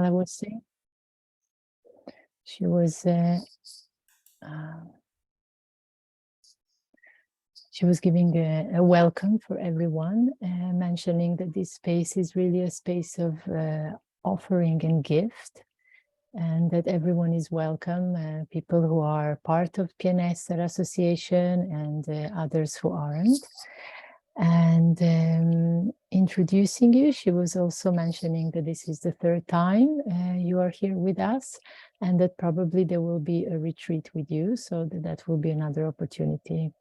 Mala was saying? She was giving a welcome for everyone, mentioning that this space is really a space of offering and gift, and that everyone is welcome, people who are part of PNSR Association and others who aren't. And introducing you, she was also mentioning that this is the third time you are here with us, and that probably there will be a retreat with you, so that will be another opportunity.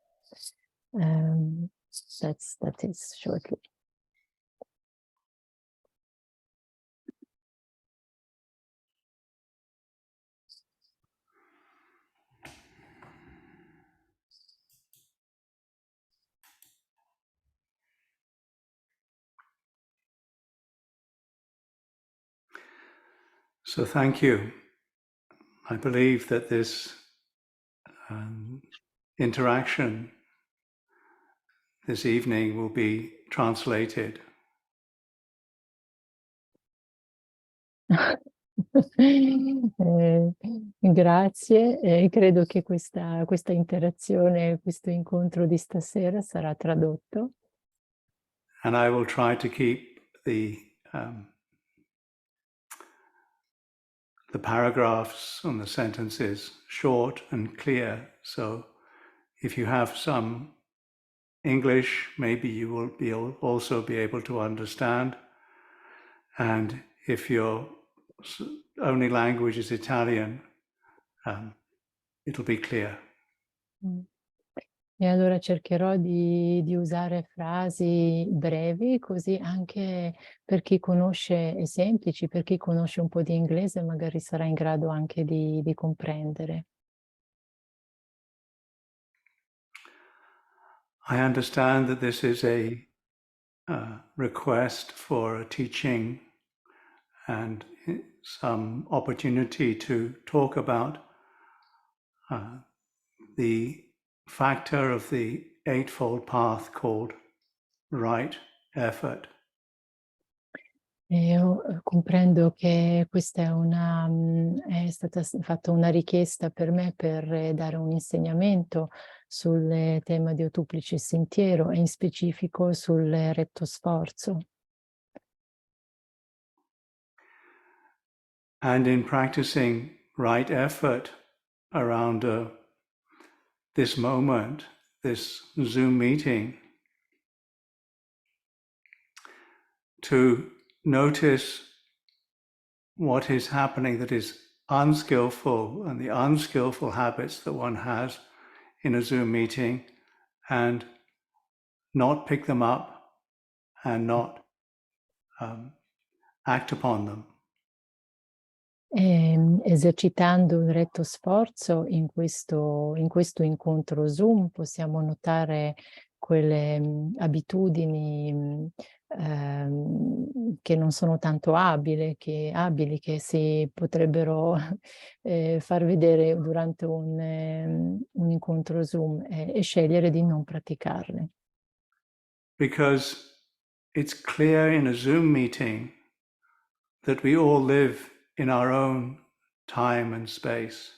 That is shortly. So thank you. I believe that this interaction this evening will be translated. Grazie, credo che questa interazione, questo incontro di stasera sarà tradotto. And I will try to keep the paragraphs and the sentences short and clear. So if you have some English, maybe you will also be able to understand. And if your only language is Italian, it'll be clear. E allora cercherò di usare frasi brevi, così anche per chi conosce, e semplici, per chi conosce un po' di inglese magari sarà in grado anche di comprendere. I understand that this is a request for a teaching and some opportunity to talk about the factor of the Eightfold Path called right effort. Io comprendo che questa è stata fatta una richiesta per me per dare un insegnamento sul tema di ottuplice sentiero e in specifico sul retto sforzo. And in practicing right effort around this moment, this Zoom meeting, to notice what is happening that is unskillful and the unskillful habits that one has in a Zoom meeting, and not pick them up and not act upon them. Esercitando il retto sforzo in questo incontro Zoom possiamo notare quelle abitudini che non sono tanto abili, che si potrebbero far vedere durante un incontro Zoom e scegliere di non praticarle. Because it's clear in a Zoom meeting that we all live in our own time and space.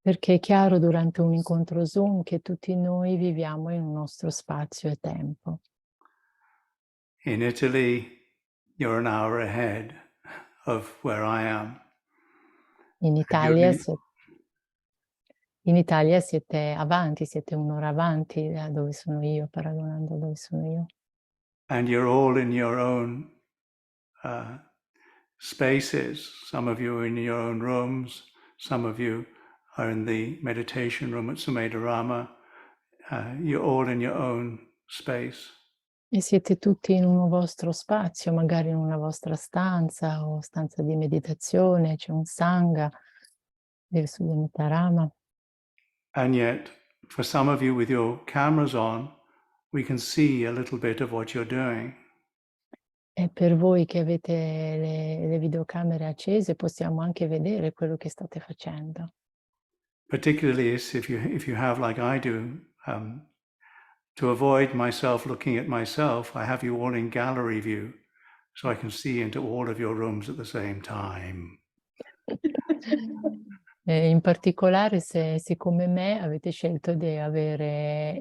Perché è chiaro durante un incontro Zoom che tutti noi viviamo in un nostro spazio e tempo. In Italy, you're an hour ahead of where I am. In Italia siete avanti, siete un'ora avanti da dove sono io, paragonando dove sono io. And you're all in your own spaces. Some of you are in your own rooms. Some of you are in the meditation room at Sumedharama. You're all in your own space. E siete tutti in un vostro spazio, magari in una vostra stanza o stanza di meditazione, c'è un Sangha del Sumedharama. And yet, for some of you with your cameras on, we can see a little bit of what you're doing. E per voi che avete le videocamere accese possiamo anche vedere quello che state facendo. Particularly if you have, like I do, to avoid myself looking at myself, I have you all in gallery view. so I can see into all of your rooms at the same time. In particolare se come me avete scelto di avere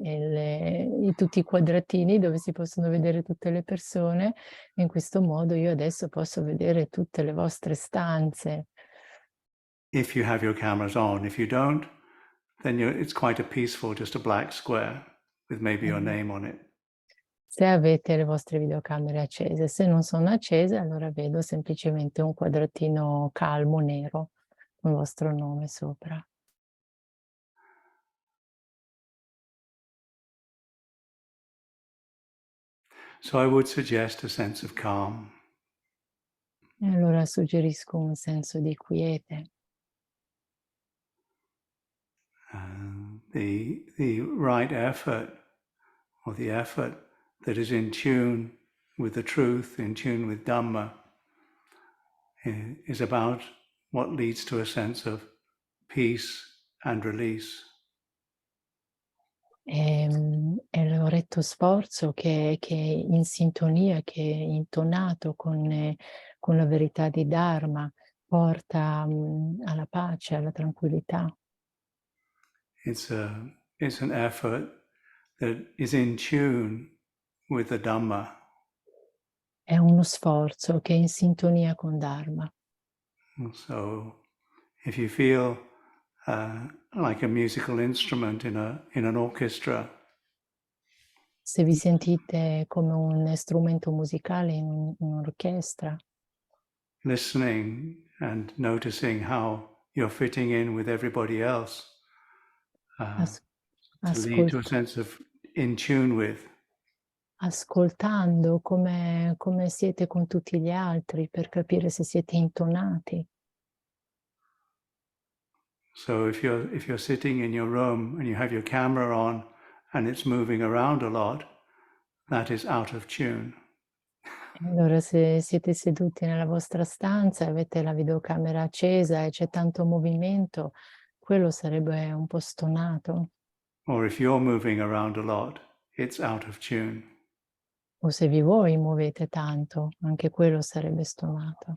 tutti i quadratini dove si possono vedere tutte le persone, in questo modo io adesso posso vedere tutte le vostre stanze. If you have your cameras on, if you don't, then it's quite a peaceful, just a black square with maybe your name on it. Se avete le vostre videocamere accese, se non sono accese, allora vedo semplicemente un quadratino calmo nero con il vostro nome sopra. So I would suggest a sense of calm. E allora suggerisco un senso di quiete. The right effort, or the effort that is in tune with the truth, in tune with Dharma, is about what leads to a sense of peace and release. È il retto sforzo che è in sintonia, che è intonato con la verità di Dharma, porta alla pace, alla tranquillità. It's an effort that is in tune with the Dhamma. È uno sforzo che è in sintonia con Dharma. So if you feel like a musical instrument in an orchestra, Se vi sentite come un strumento musicale in un'orchestra, listening and noticing how you're fitting in with everybody else, to lead to a sense of in tune with. ascoltando come siete con tutti gli altri per capire se siete intonati. So if you're sitting in your room and you have your camera on and it's moving around a lot, that is out of tune. Allora se siete seduti nella vostra stanza e avete la videocamera accesa e c'è tanto movimento, quello sarebbe un po' stonato. Or if you're moving around a lot, it's out of tune. O se voi muovete tanto, anche quello sarebbe stonato.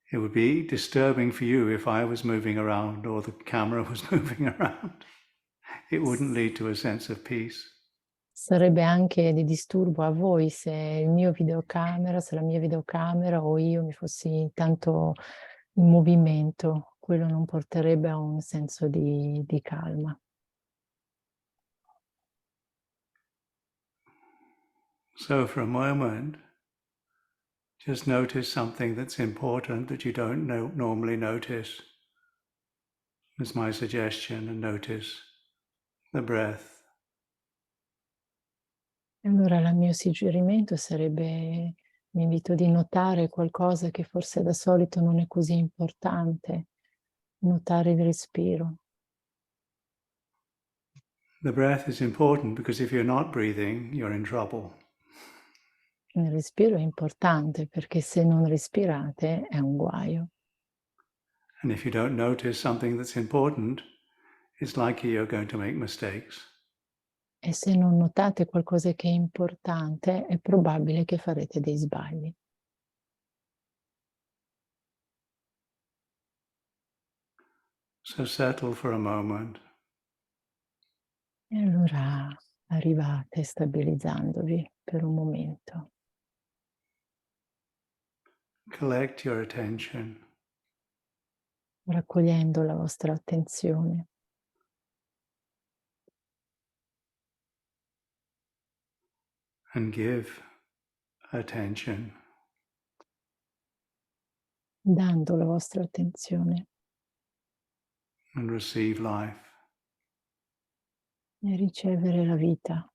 It would be disturbing for you if I was moving around or the camera was moving around. It wouldn't lead to a sense of peace. Sarebbe anche di disturbo a voi se la mia videocamera o io mi fossi tanto in movimento. Quello non porterebbe a un senso di calma. So for a moment, just notice something that's important that you don't normally notice. Is my suggestion, and notice the breath. Allora il mio suggerimento sarebbe, mi invito di notare qualcosa che forse da solito non è così importante, notare il respiro. The breath is important because if you're not breathing, you're in trouble. Il respiro è importante perché se non respirate è un guaio. And if you don't notice something that's important, it's likely you're going to make mistakes. E se non notate qualcosa che è importante, è probabile che farete dei sbagli. So settle for a moment. E allora arrivate stabilizzandovi per un momento. Collect your attention. Raccogliendo la vostra attenzione. And give attention. Dando la vostra attenzione. And receive life. E ricevere la vita.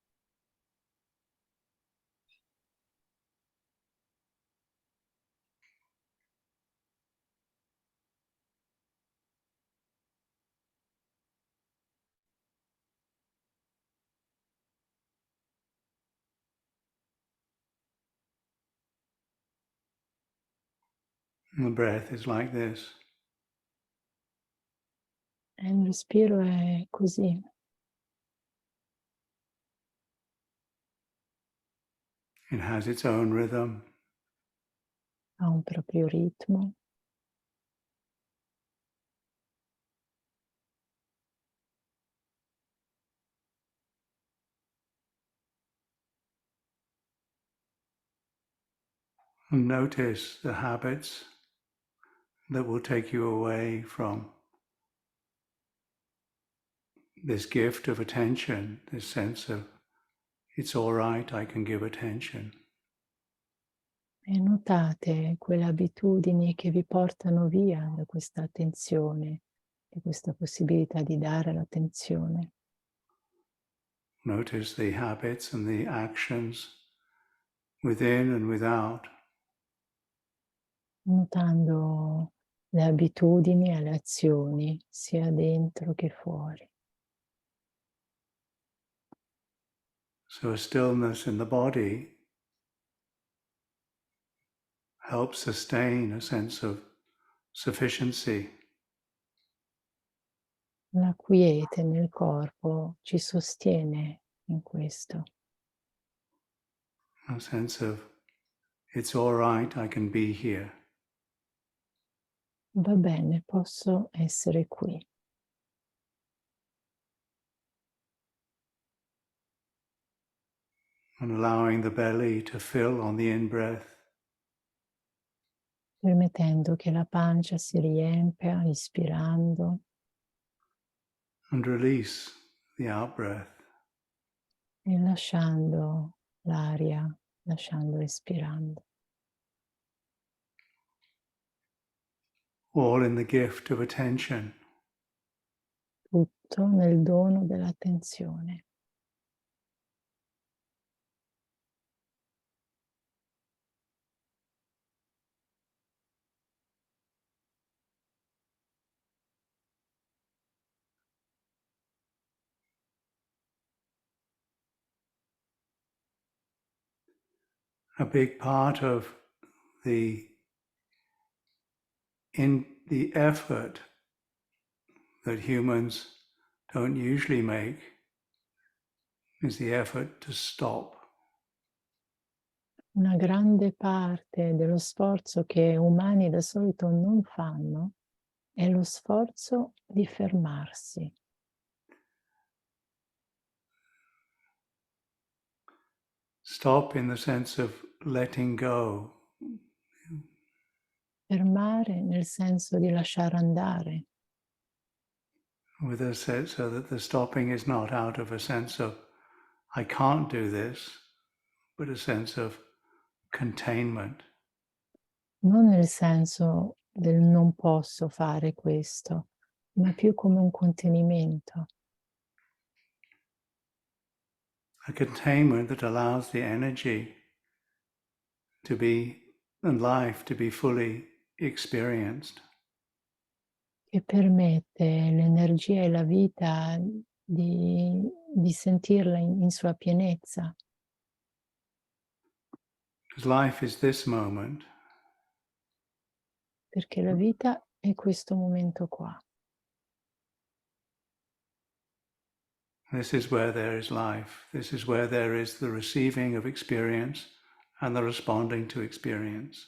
And the breath is like this. E il respiro è così. It has its own rhythm. ha un proprio ritmo. And notice the habits that will take you away from this gift of attention, this sense of it's all right, I can give attention. E notate quelle abitudini che vi portano via da questa attenzione, e questa possibilità di dare l'attenzione. Notice the habits and the actions within and without. Notando le abitudini e le azioni, sia dentro che fuori. So a stillness in the body helps sustain a sense of sufficiency. La quiete nel corpo ci sostiene in questo. A sense of it's all right, I can be here. Va bene, posso essere qui. And allowing the belly to fill on the in-breath. Permettendo che la pancia si riempia, ispirando, And release the out-breath. e lasciando l'aria, lasciando espirando. All in the gift of attention. Tutto nel dono dell'attenzione. A big part of the effort that humans don't usually make is the effort to stop. Una grande parte dello sforzo che umani da solito non fanno è lo sforzo di fermarsi. Stop in the sense of letting go. Fermare nel senso di lasciare andare, With a sense so that the stopping is not out of a sense of I can't do this, but a sense of containment. non nel senso del non posso fare questo, ma più come un contenimento. A containment that allows the energy to be and life to be fully experienced. Che permette l'energia e la vita di sentirla in sua pienezza. Because life is this moment. Perché la vita è questo momento qua. This is where there is life. This is where there is the receiving of experience and the responding to experience.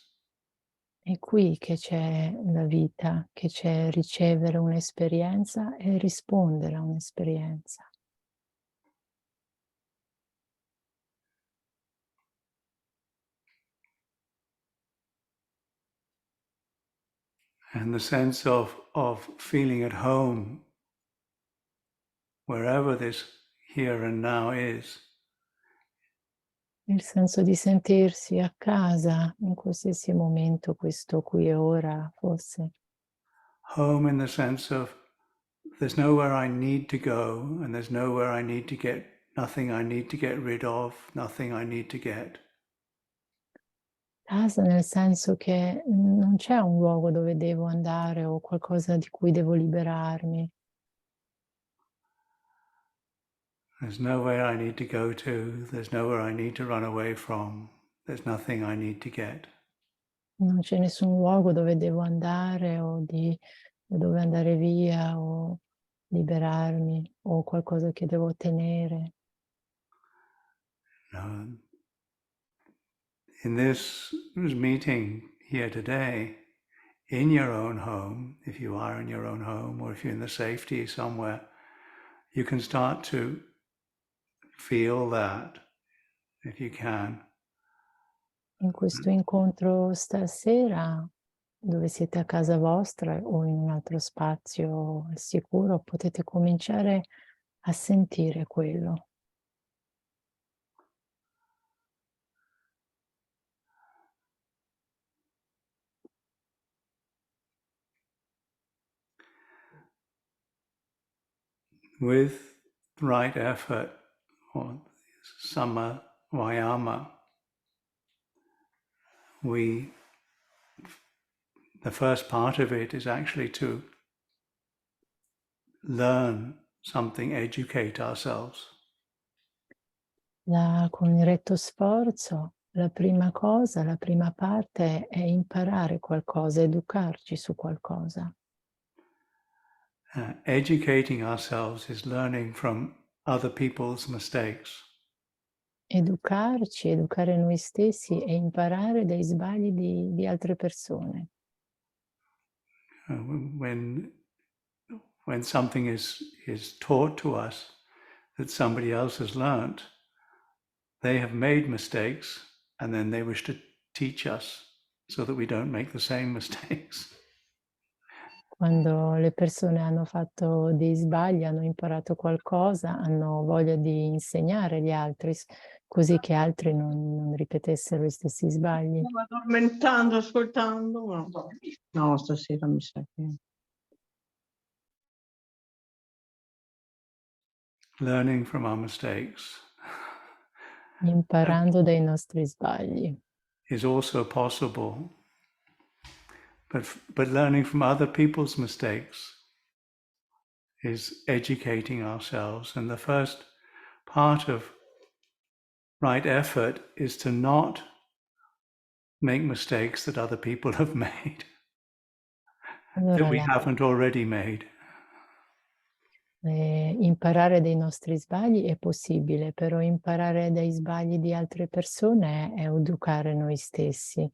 È qui che c'è la vita, che c'è ricevere un'esperienza e rispondere a un'esperienza. And the sense of feeling at home wherever this here and now is. Il senso di sentirsi a casa in qualsiasi momento, questo qui e ora fosse. Home in the sense of there's nowhere I need to go and there's nowhere I need to get, nothing I need to get rid of, nothing I need to get. Casa nel senso che non c'è un luogo dove devo andare o qualcosa di cui devo liberarmi. There's nowhere I need to go to, there's nowhere I need to run away from, there's nothing I need to get. Non c'è nessun luogo dove devo andare o dove andare via o liberarmi o qualcosa che devo ottenere. In this meeting here today, in your own home, if you are in your own home, or if you're in the safety somewhere, you can start to feel that, if you can. In questo incontro stasera, dove siete a casa vostra o in un altro spazio sicuro, potete cominciare a sentire quello. With right effort, or samma vayama, the first part of it is actually to learn something, educate ourselves. Con il retto sforzo, la prima cosa, la prima parte è imparare qualcosa, educarci su qualcosa. Educating ourselves is learning from other people's mistakes. Educarci, educare noi stessi e imparare dai sbagli di altre persone. When something is taught to us that somebody else has learnt, they have made mistakes and then they wish to teach us so that we don't make the same mistakes. Quando le persone hanno fatto dei sbagli, hanno imparato qualcosa, hanno voglia di insegnare agli altri, così che altri non ripetessero gli stessi sbagli. Stavo addormentando, ascoltando. No, stasera mi sa che... Learning from our mistakes Imparando dai nostri sbagli. is also possible, but learning from other people's mistakes is educating ourselves. And the first part of right effort is to not make mistakes that other people have made, that we haven't already made. Imparare dai nostri sbagli è possibile, però imparare dai sbagli di altre persone è educare noi stessi,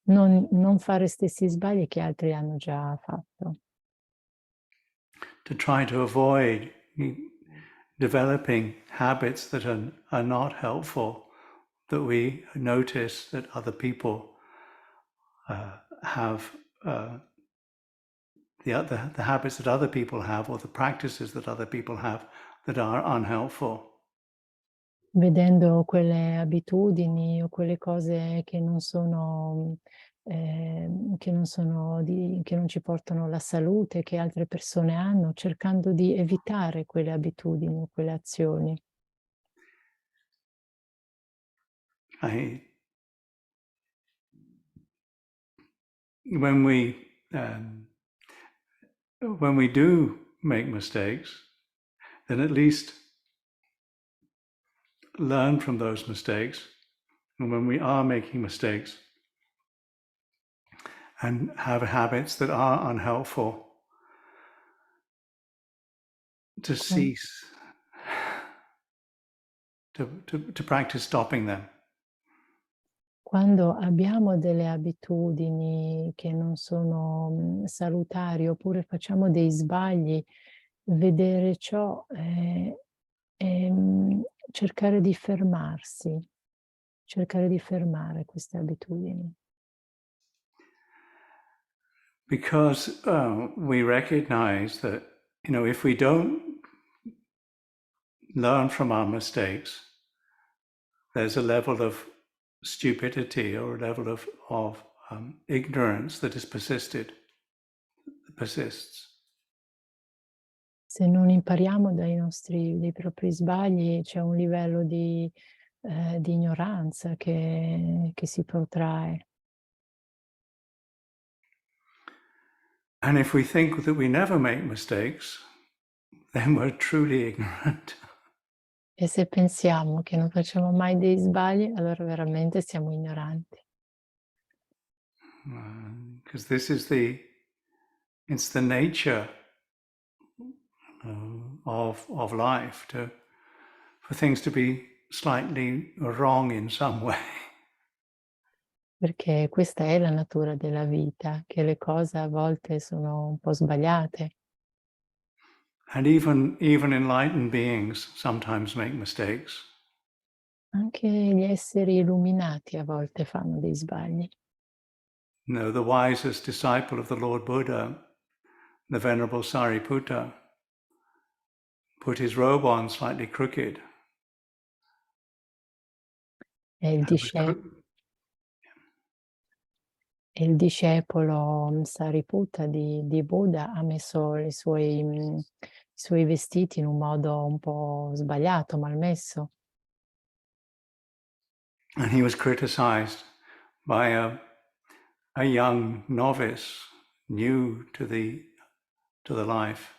non fare stessi sbagli che altri hanno già fatto. To try to avoid developing habits that are not helpful, that we notice that other people have, the habits that other people have, or the practices that other people have that are unhelpful. Vedendo quelle abitudini o quelle cose che non sono, che non ci portano alla salute, che altre persone hanno, cercando di evitare quelle abitudini o quelle azioni. When we do make mistakes, then at least learn from those mistakes. And when we are making mistakes and have habits that are unhelpful, to cease, to practice stopping them. Quando abbiamo delle abitudini che non sono salutari, oppure facciamo dei sbagli, vedere ciò cercare di fermarsi, cercare di fermare queste abitudini. Because we recognize that, if we don't learn from our mistakes, there's a level of stupidity or a level of ignorance that persists. Se non impariamo dai propri sbagli, c'è un livello di ignoranza che si protrae. And if we think that we never make mistakes, then we're truly ignorant. E se pensiamo che non facciamo mai dei sbagli, allora veramente siamo ignoranti. Because it's the nature of life for things to be slightly wrong in some way. perché questa è la natura della vita, che le cose a volte sono un po' sbagliate. And even enlightened beings sometimes make mistakes. Anche gli esseri illuminati a volte fanno dei sbagli. You know, the wisest disciple of the Lord Buddha, the Venerable Sariputta, put his robe on slightly crooked. E il, And it was il discepolo Sariputta di Buddha ha messo i suoi vestiti in un modo un po' sbagliato, malmesso. And he was criticized by a young novice, new to the life.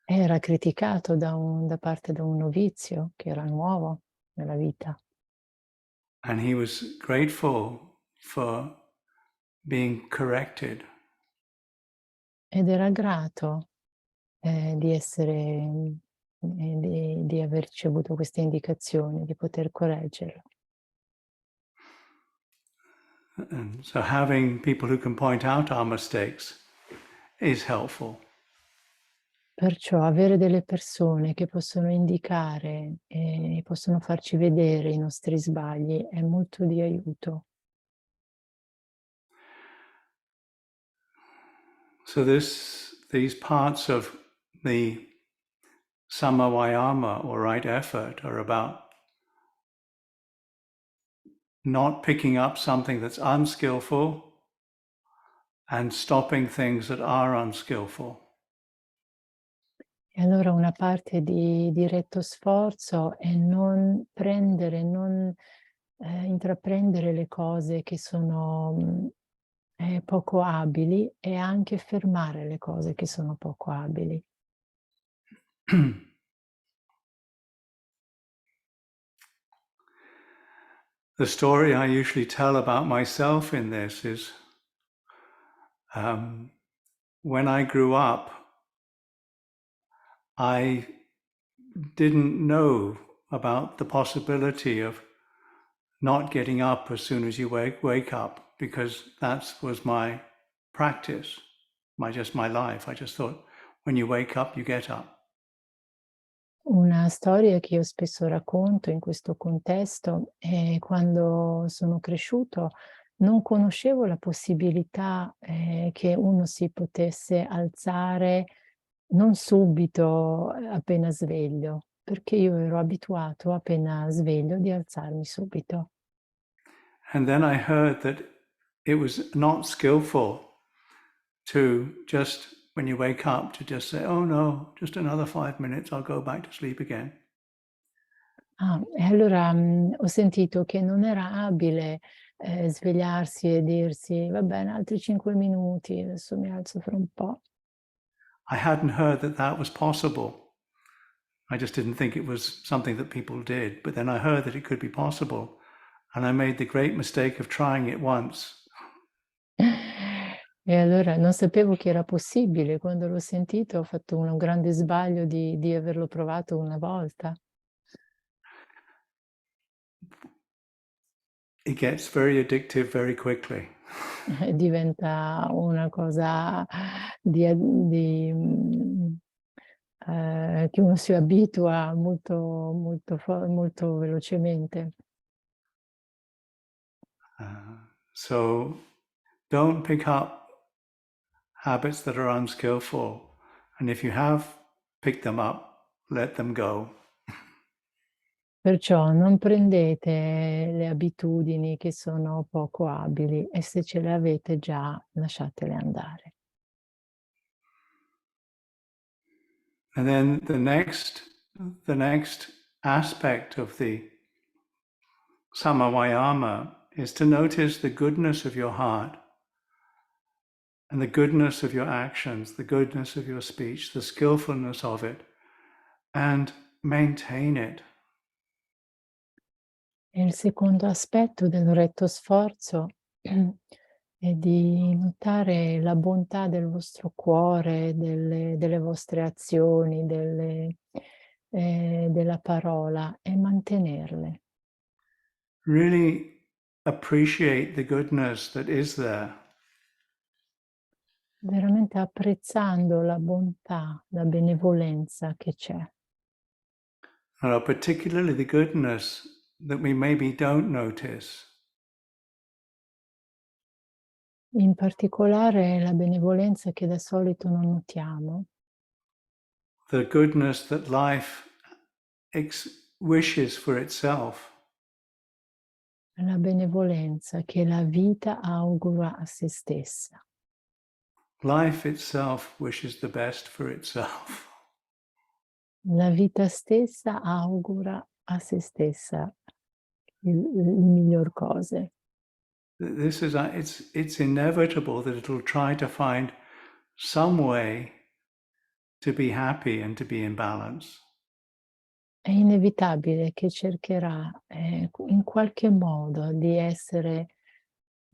Era criticato da parte da un novizio che era nuovo nella vita. And he was grateful for being corrected. Ed era grato di aver ricevuto queste indicazioni, di poter correggerlo. And so having people who can point out our mistakes is helpful. Perciò avere delle persone che possono indicare e possono farci vedere i nostri sbagli è molto di aiuto. So these parts of the samavayama, or right effort, are about not picking up something that's unskillful and stopping things that are unskillful. E allora una parte di retto sforzo è non intraprendere le cose che sono poco abili e anche fermare le cose che sono poco abili. The story I usually tell about myself in this is when I grew up, I didn't know about the possibility of not getting up as soon as you wake up, because that was my practice, just my life. I just thought when you wake up, you get up. Una storia che io spesso racconto in questo contesto è quando sono cresciuto non conoscevo la possibilità che uno si potesse alzare non subito appena sveglio, perché io ero abituato appena sveglio di alzarmi subito. And then I heard that it was not skillful to just, when you wake up, to just say, oh no, just another 5 minutes, I'll go back to sleep again. E allora ho sentito che non era abile svegliarsi e dirsi, va bene, altri 5 minuti, adesso mi alzo fra un po'. I hadn't heard that that was possible. I just didn't think it was something that people did. But then I heard that it could be possible. And I made the great mistake of trying it once. E allora non sapevo che era possibile. Quando l'ho sentito ho fatto un grande sbaglio di averlo provato una volta. It gets very addictive very quickly. Diventa una cosa che uno si abitua molto velocemente. So don't pick up habits that are unskillful. And if you have picked them up, let them go. Perciò non prendete le abitudini che sono poco abili e se ce le avete già lasciatele andare. And then the next aspect of the samavayama is to notice the goodness of your heart and the goodness of your actions, the goodness of your speech, the skillfulness of it, and maintain it. E il secondo aspetto del retto sforzo è di notare la bontà del vostro cuore, delle vostre azioni, della parola e mantenerle. Really appreciate the goodness that is there. Veramente apprezzando la bontà, la benevolenza che c'è. Particularly the goodness that we maybe don't notice. In particolare la benevolenza che da solito non notiamo. The goodness that life wishes for itself. La benevolenza che la vita augura a se stessa. Life itself wishes the best for itself. La vita stessa augura a se stessa le miglior cose. This is it's inevitable that it'll try to find some way to be happy and to be in balance. È inevitabile che cercherà in qualche modo di essere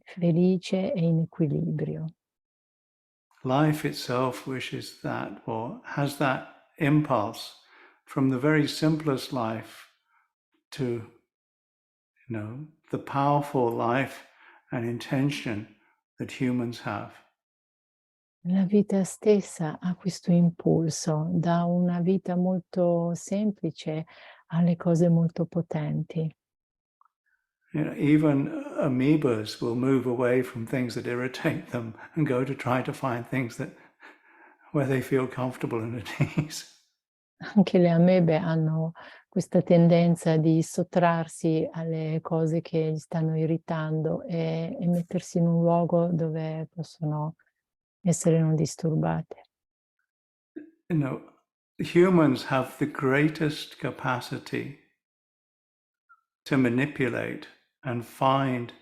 felice e in equilibrio. Life itself wishes that, or has that impulse from the very simplest life to, the powerful life and intention that humans have. La vita stessa ha questo impulso, da una vita molto semplice alle cose molto potenti. Even amoebas will move away from things that irritate them and go to try to find things where they feel comfortable and at ease. Anche le amebe hanno questa tendenza di sottrarsi alle cose che gli stanno irritando e mettersi in un luogo dove possono essere non disturbate. Humans have the greatest capacity to manipulate and find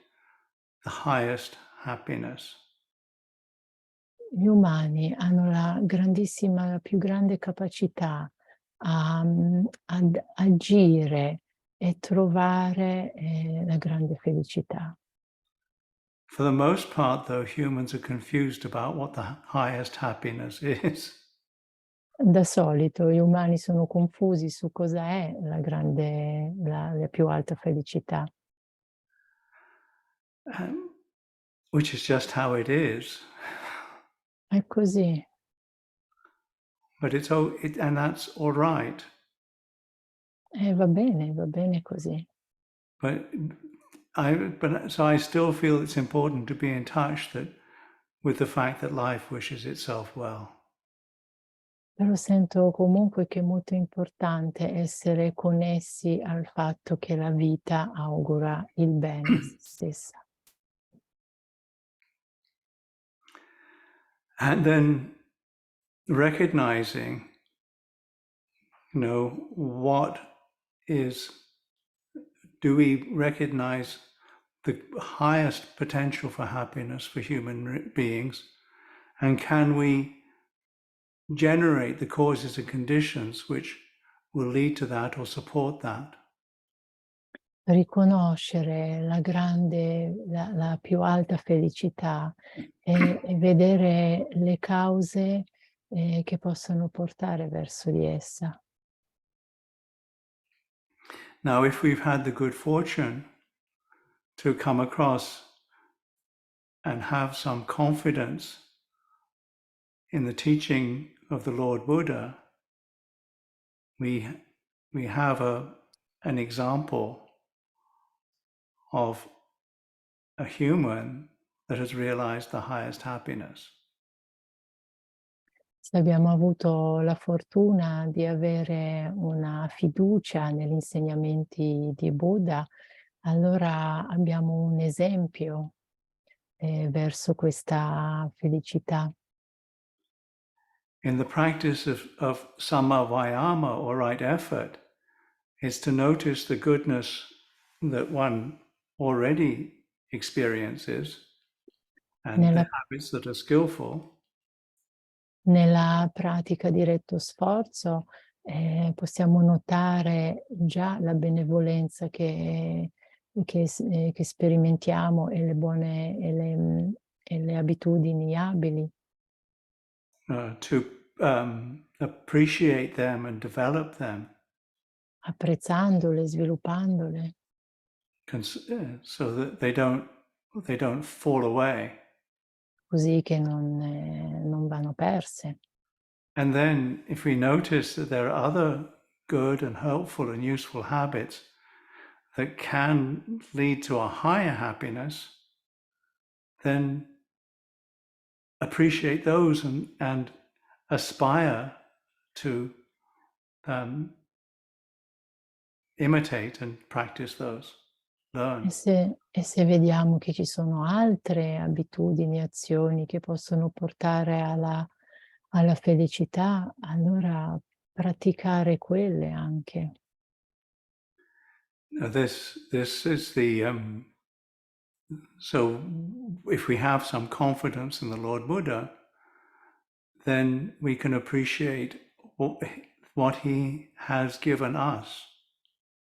the highest happiness. Gli umani hanno la più grande capacità ad agire e trovare la grande felicità. For the most part, though, humans are confused about what the highest happiness is. Da solito gli umani sono confusi su cosa è la più alta felicità. Which is just how it is. È così. But and that's all right. Va bene così. But so I still feel it's important to be in touch with the fact that life wishes itself well. Però sento comunque che è molto importante essere connessi al fatto che la vita augura il bene a se stessa. And then recognizing, do we recognize the highest potential for happiness for human beings? And can we generate the causes and conditions which will lead to that or support that? Riconoscere la più alta felicità e vedere le cause che possono portare verso di essa. Now, if we've had the good fortune to come across and have some confidence in the teaching of the Lord Buddha, we have an example of a human that has realized the highest happiness. Se abbiamo avuto la fortuna di avere una fiducia negli insegnamenti di Buddha, allora abbiamo un esempio verso questa felicità. In the practice of samma vayama, or right effort, is to notice the goodness that one already experiences and the habits that are skillful. Nella pratica di retto sforzo possiamo notare già la benevolenza che sperimentiamo e le buone e le abitudini abili. To appreciate them and develop them. Apprezzandole, sviluppandole. so that they don't fall away. così che non vanno perse. And then if we notice that there are other good and helpful and useful habits that can lead to a higher happiness, then appreciate those and aspire to imitate and practice those, learn. E se vediamo che ci sono altre abitudini, azioni che possono portare alla felicità, allora praticare quelle anche. Now this is the so if we have some confidence in the Lord Buddha, then we can appreciate what he has given us.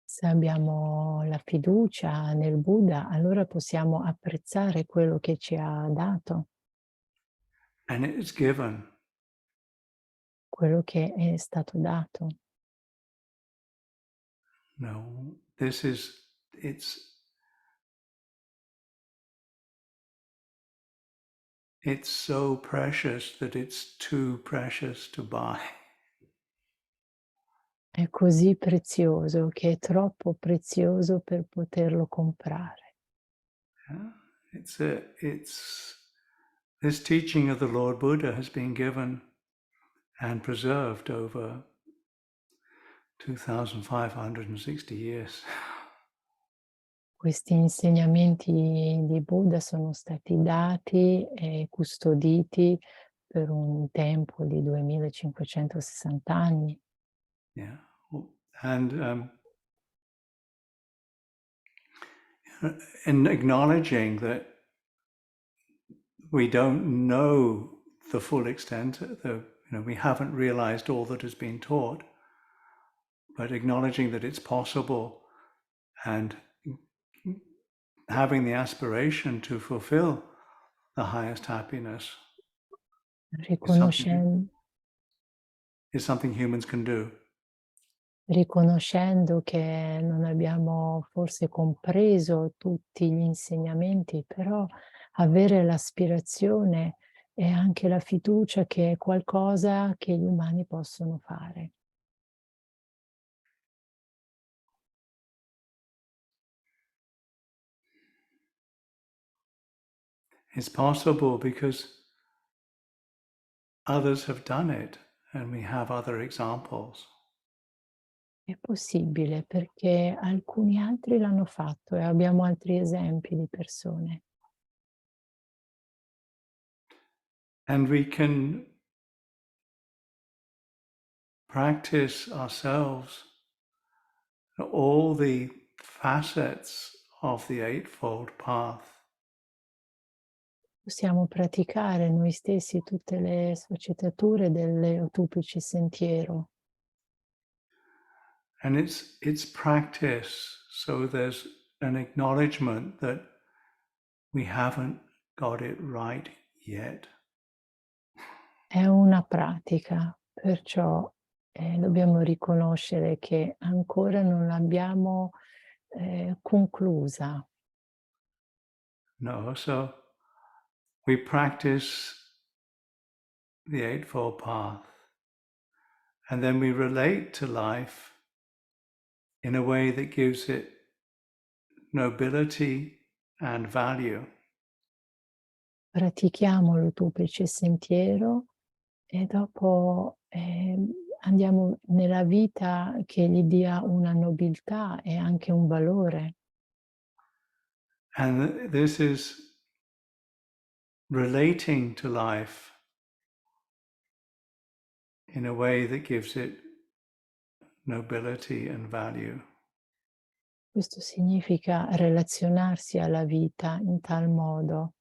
Se abbiamo la fiducia nel Buddha, allora possiamo apprezzare quello che ci ha dato, And it is given. quello che è stato dato. No, it's so precious that it's too precious to buy. È così prezioso che è troppo prezioso per poterlo comprare. Yeah? This teaching of the Lord Buddha has been given and preserved over 2,560 years. Questi insegnamenti di Buddha sono stati dati e custoditi per un tempo di 2560 anni. Yeah, and in acknowledging that we don't know the full extent, we haven't realized all that has been taught, but acknowledging that it's possible and having the aspiration to fulfill the highest happiness is something humans can do. Riconoscendo che non abbiamo forse compreso tutti gli insegnamenti, però avere l'aspirazione e anche la fiducia che è qualcosa che gli umani possono fare. It's possible because others have done it and we have other examples. È possibile perché alcuni altri l'hanno fatto e abbiamo altri esempi di persone. And we can practice ourselves all the facets of the Eightfold Path. Possiamo praticare noi stessi tutte le sfaccettature dell'ottuplice sentiero. And it's practice, so there's an acknowledgement that we haven't got it right yet. È una pratica, perciò dobbiamo riconoscere che ancora non l'abbiamo conclusa. No, so we practice the Eightfold Path, and then we relate to life in a way that gives it nobility and value. Pratichiamo l'ottuplice sentiero e dopo andiamo nella vita che gli dia una nobiltà e anche un valore. And this is relating to life in a way that gives it nobility and value. Questo significa relazionarsi alla vita in tal modo,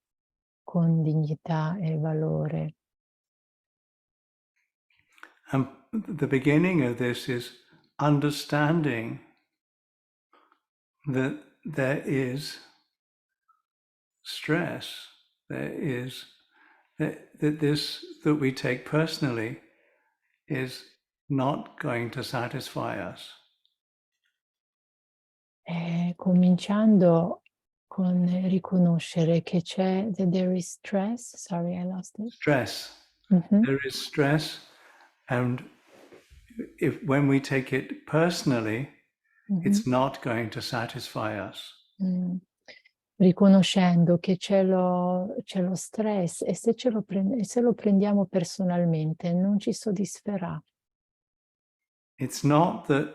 con dignità e valore. And the beginning of this is understanding that there is stress, that this that we take personally is not going to satisfy us. cominciando con riconoscere che c'è, that there is stress, sorry I lost it. Stress. Mhm. There is stress, and when we take it personally, it's not going to satisfy us. Riconoscendo che c'è lo stress e se lo prendiamo personalmente non ci soddisferà. It's not that,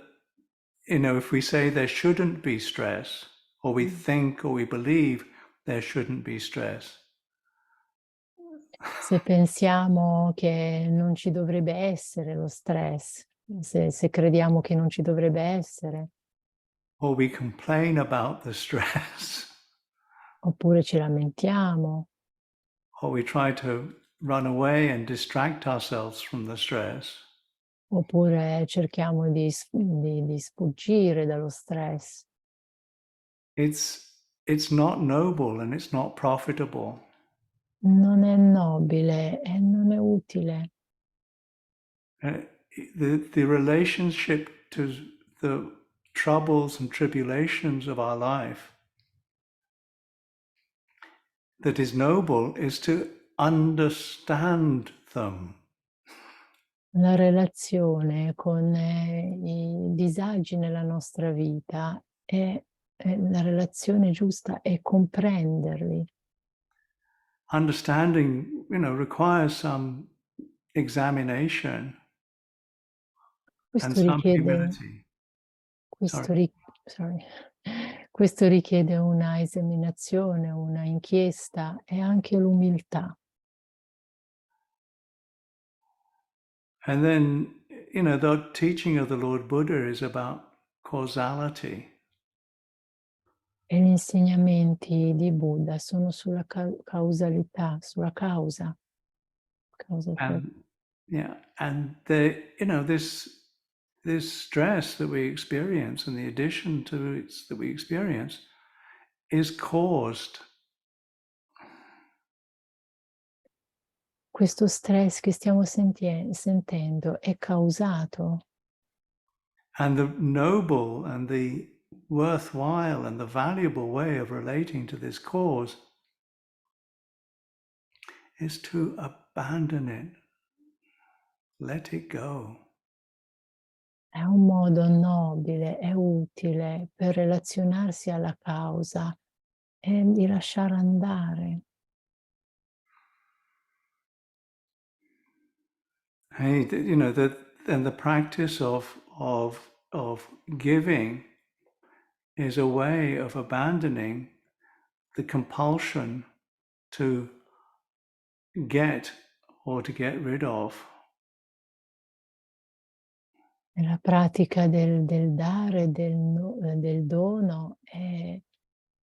if we say there shouldn't be stress, or we think or we believe there shouldn't be stress, Se pensiamo che non ci dovrebbe essere lo stress, se crediamo che non ci dovrebbe essere, or we complain about the stress, oppure ci lamentiamo, or we try to run away and distract ourselves from the stress, oppure cerchiamo di sfuggire dallo stress, it's not noble and it's not profitable. non è nobile e non è utile. The relationship to the troubles and tribulations of our life that is noble is to understand them. La relazione con i disagi nella nostra vita è la relazione giusta è comprenderli. Understanding, requires some examination and Questo some richiede, humility. questo, sorry. Questo richiede una esaminazione, una inchiesta e anche l'umiltà. And then, the teaching of the Lord Buddha is about causality. E gli insegnamenti di Buddha sono sulla causalità, sulla causa. And this stress that we experience and the addition to it that we experience is caused. Questo stress che stiamo sentendo è causato. And the noble and the worthwhile and the valuable way of relating to this cause is to abandon it, let it go. È un modo nobile e utile per relazionarsi alla causa e di lasciare andare. Hey, and the practice of giving is a way of abandoning the compulsion to get or to get rid of. La pratica del dare, del dono è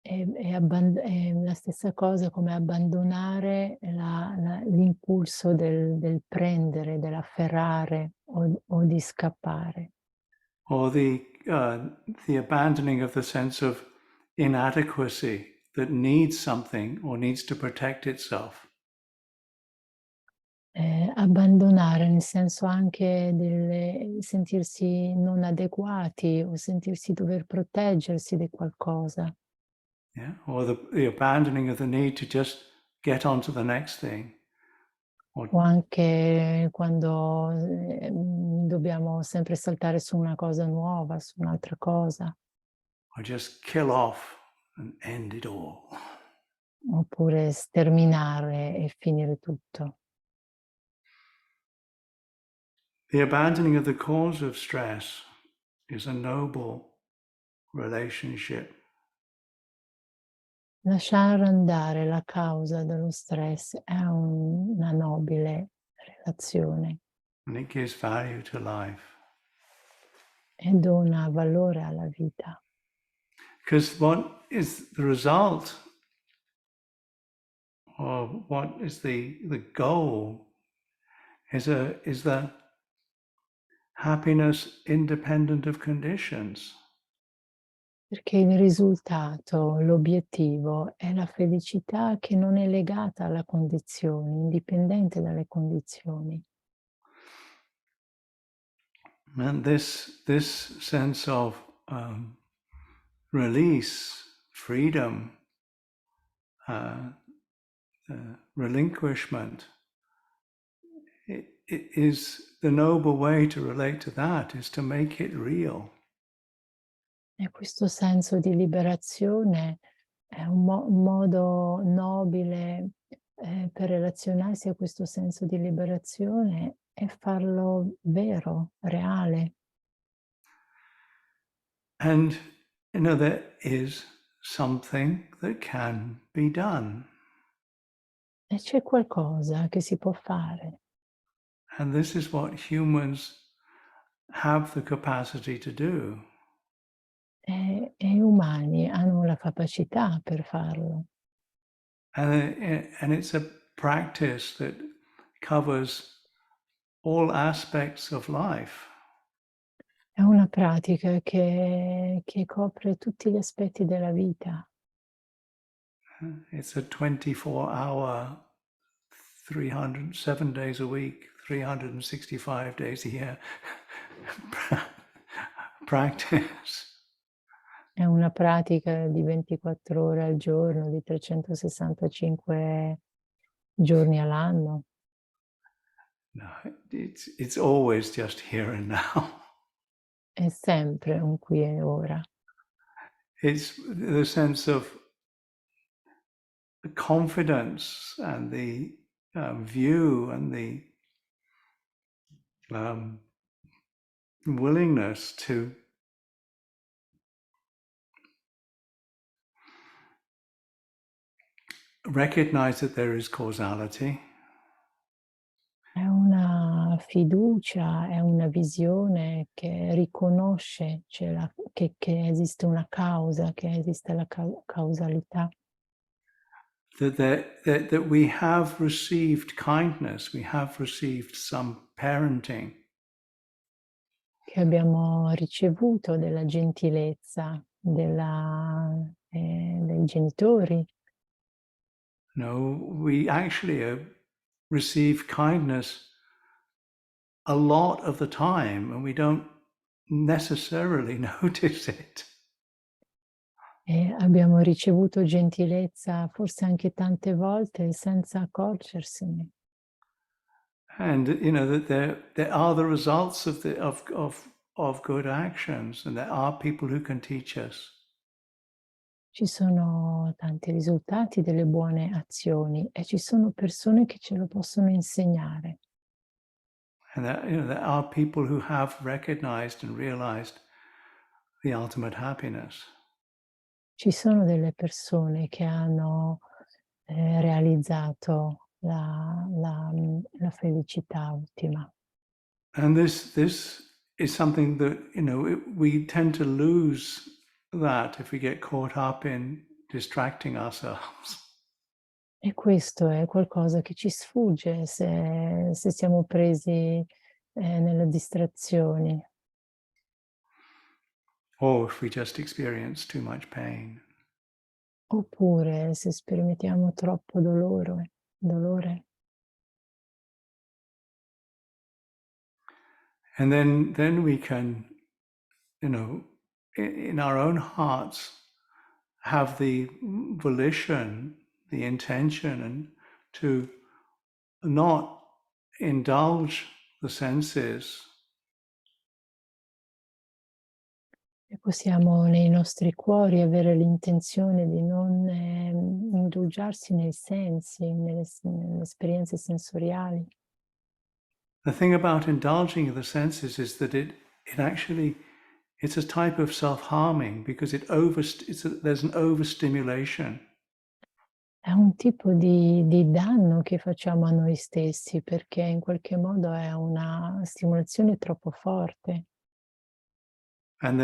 la stessa cosa come abbandonare l'impulso del prendere, dell'afferrare o di scappare. Or the abandoning of the sense of inadequacy that needs something or needs to protect itself. Abbandonare nel senso anche del sentirsi non adeguati o sentirsi dover proteggersi di qualcosa. Yeah, or the abandoning of the need to just get on to the next thing. O anche quando dobbiamo sempre saltare su una cosa nuova, su un'altra cosa. Or just kill off and end it all. Oppure sterminare e finire tutto. The abandoning of the cause of stress is a noble relationship. Lasciare andare la causa dello stress è una nobile relazione And it gives value to life. e dona valore alla vita. Because what is the result, or what is the goal, is the happiness independent of conditions. Perché il risultato, l'obiettivo è la felicità che non è legata alle condizioni, indipendente dalle condizioni. And this sense of release, freedom, relinquishment. It is the noble way to relate to that, is to make it real. E questo senso di liberazione è un modo nobile per relazionarsi a questo senso di liberazione e farlo vero, reale. And, there is something that can be done. E c'è qualcosa che si può fare. And this is what humans have the capacity to do. E gli umani hanno la capacità per farlo. And it's a practice that covers all aspects of life. È una pratica che copre tutti gli aspetti della vita. It's a 24-hour, 307 days a week, 365 days a year practice. È una pratica di 24 ore al giorno, di 365 giorni all'anno. No, it's always just here and now. È sempre un qui e ora. It's the sense of the confidence and the view and the willingness to recognize that there is causality. È una fiducia, è una visione che riconosce che esiste una causa, che esiste la causalità. That we have received kindness, we have received some parenting. Che abbiamo ricevuto della gentilezza dei genitori. No, we actually receive kindness a lot of the time and we don't necessarily notice it. E abbiamo ricevuto gentilezza forse anche tante volte senza accorgersene. And that there are the results of good actions, and there are people who can teach us. Ci sono tanti risultati delle buone azioni e ci sono persone che ce lo possono insegnare. And there are people who have recognized and realized the ultimate happiness. Ci sono delle persone che hanno realizzato la felicità ultima. And this is something that, we tend to lose that if we get caught up in distracting ourselves. E questo è qualcosa che ci sfugge se siamo presi nelle distrazioni. Or if we just experience too much pain. Oppure se sperimentiamo troppo dolore. And then we can, in our own hearts, have the volition, the intention, and to not indulge the senses. E possiamo nei nostri cuori avere l'intenzione di non indulgarsi nei sensi, nelle esperienze sensoriali. The thing about indulging the senses is that it actually, it's a type of self-harming because there's an overstimulation. È un tipo di danno che facciamo a noi stessi perché in qualche modo è una stimolazione troppo forte. And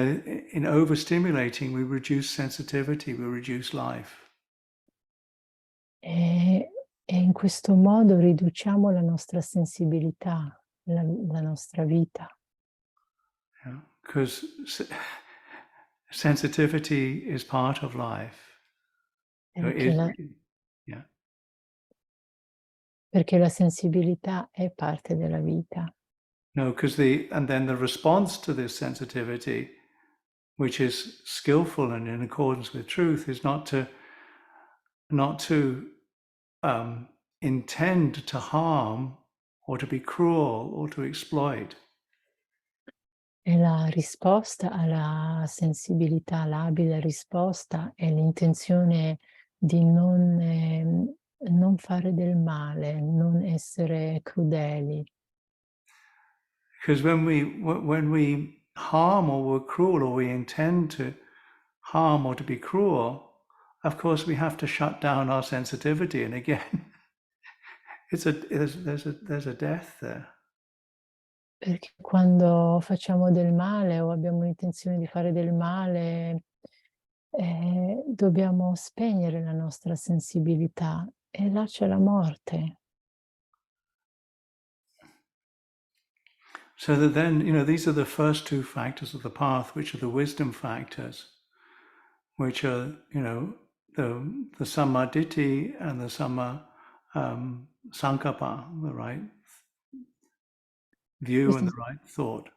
in overstimulating, we reduce sensitivity, we reduce life. E in questo modo riduciamo la nostra sensibilità, la nostra vita. Because sensitivity is part of life. Perché la sensibilità è parte della vita. No, and then the response to this sensitivity which is skillful and in accordance with truth, is not to intend to harm or to be cruel or to exploit. E la risposta alla sensibilità, l'abile risposta è l'intenzione di non fare del male, non essere crudeli. Because when we harm or we're cruel or we intend to harm or to be cruel, of course we have to shut down our sensitivity, and again there's a death there. Perché quando facciamo del male o abbiamo l'intenzione di fare del male, dobbiamo spegnere la nostra sensibilità e là c'è la morte. So that then, these are the first two factors of the path, which are the wisdom factors, which are, the sammaditthi and the sankappa, the right view and the right thought.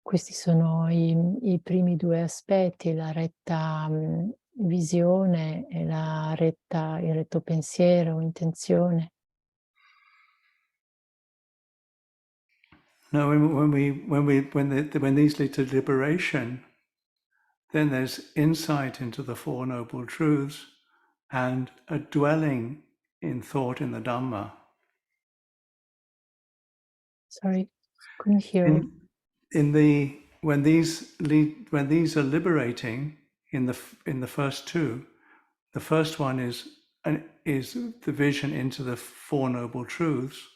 Questi sono i primi due aspetti, la retta visione e il retto pensiero, intenzione. Now, when these lead to liberation, then there's insight into the Four Noble Truths and a dwelling in thought in the Dharma. Sorry, couldn't hear. When these are liberating in the first two, the first one is the vision into the Four Noble Truths.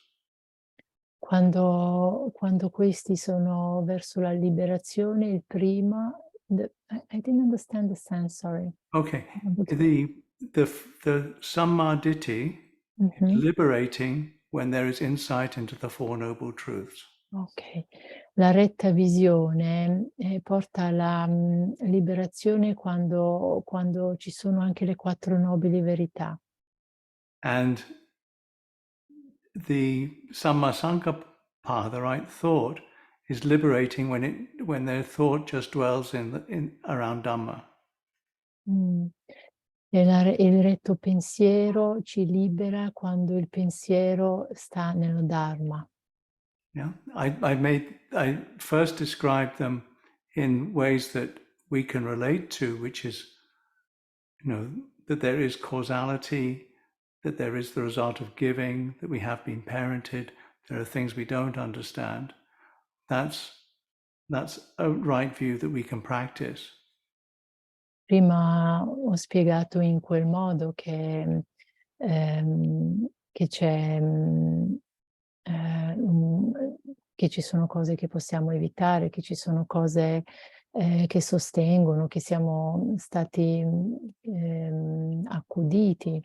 Quando questi sono verso la liberazione, il prima, I didn't understand the sense, sorry. Okay, the sammaditthi is liberating when there is insight into the Four Noble Truths. Ok, la retta visione porta alla liberazione quando ci sono anche le quattro nobili verità. And the samma sankappa, the right thought, is liberating when their thought just dwells around Dhamma. E il retto pensiero ci libera quando il pensiero sta nello Dharma. Yeah, I first described them in ways that we can relate to, which is, that there is causality, that there is the result of giving, that we have been parented, there are things we don't understand. That's a right view that we can practice. Prima ho spiegato in quel modo che c'è che ci sono cose che possiamo evitare, che ci sono cose che sostengono, che siamo stati accuditi.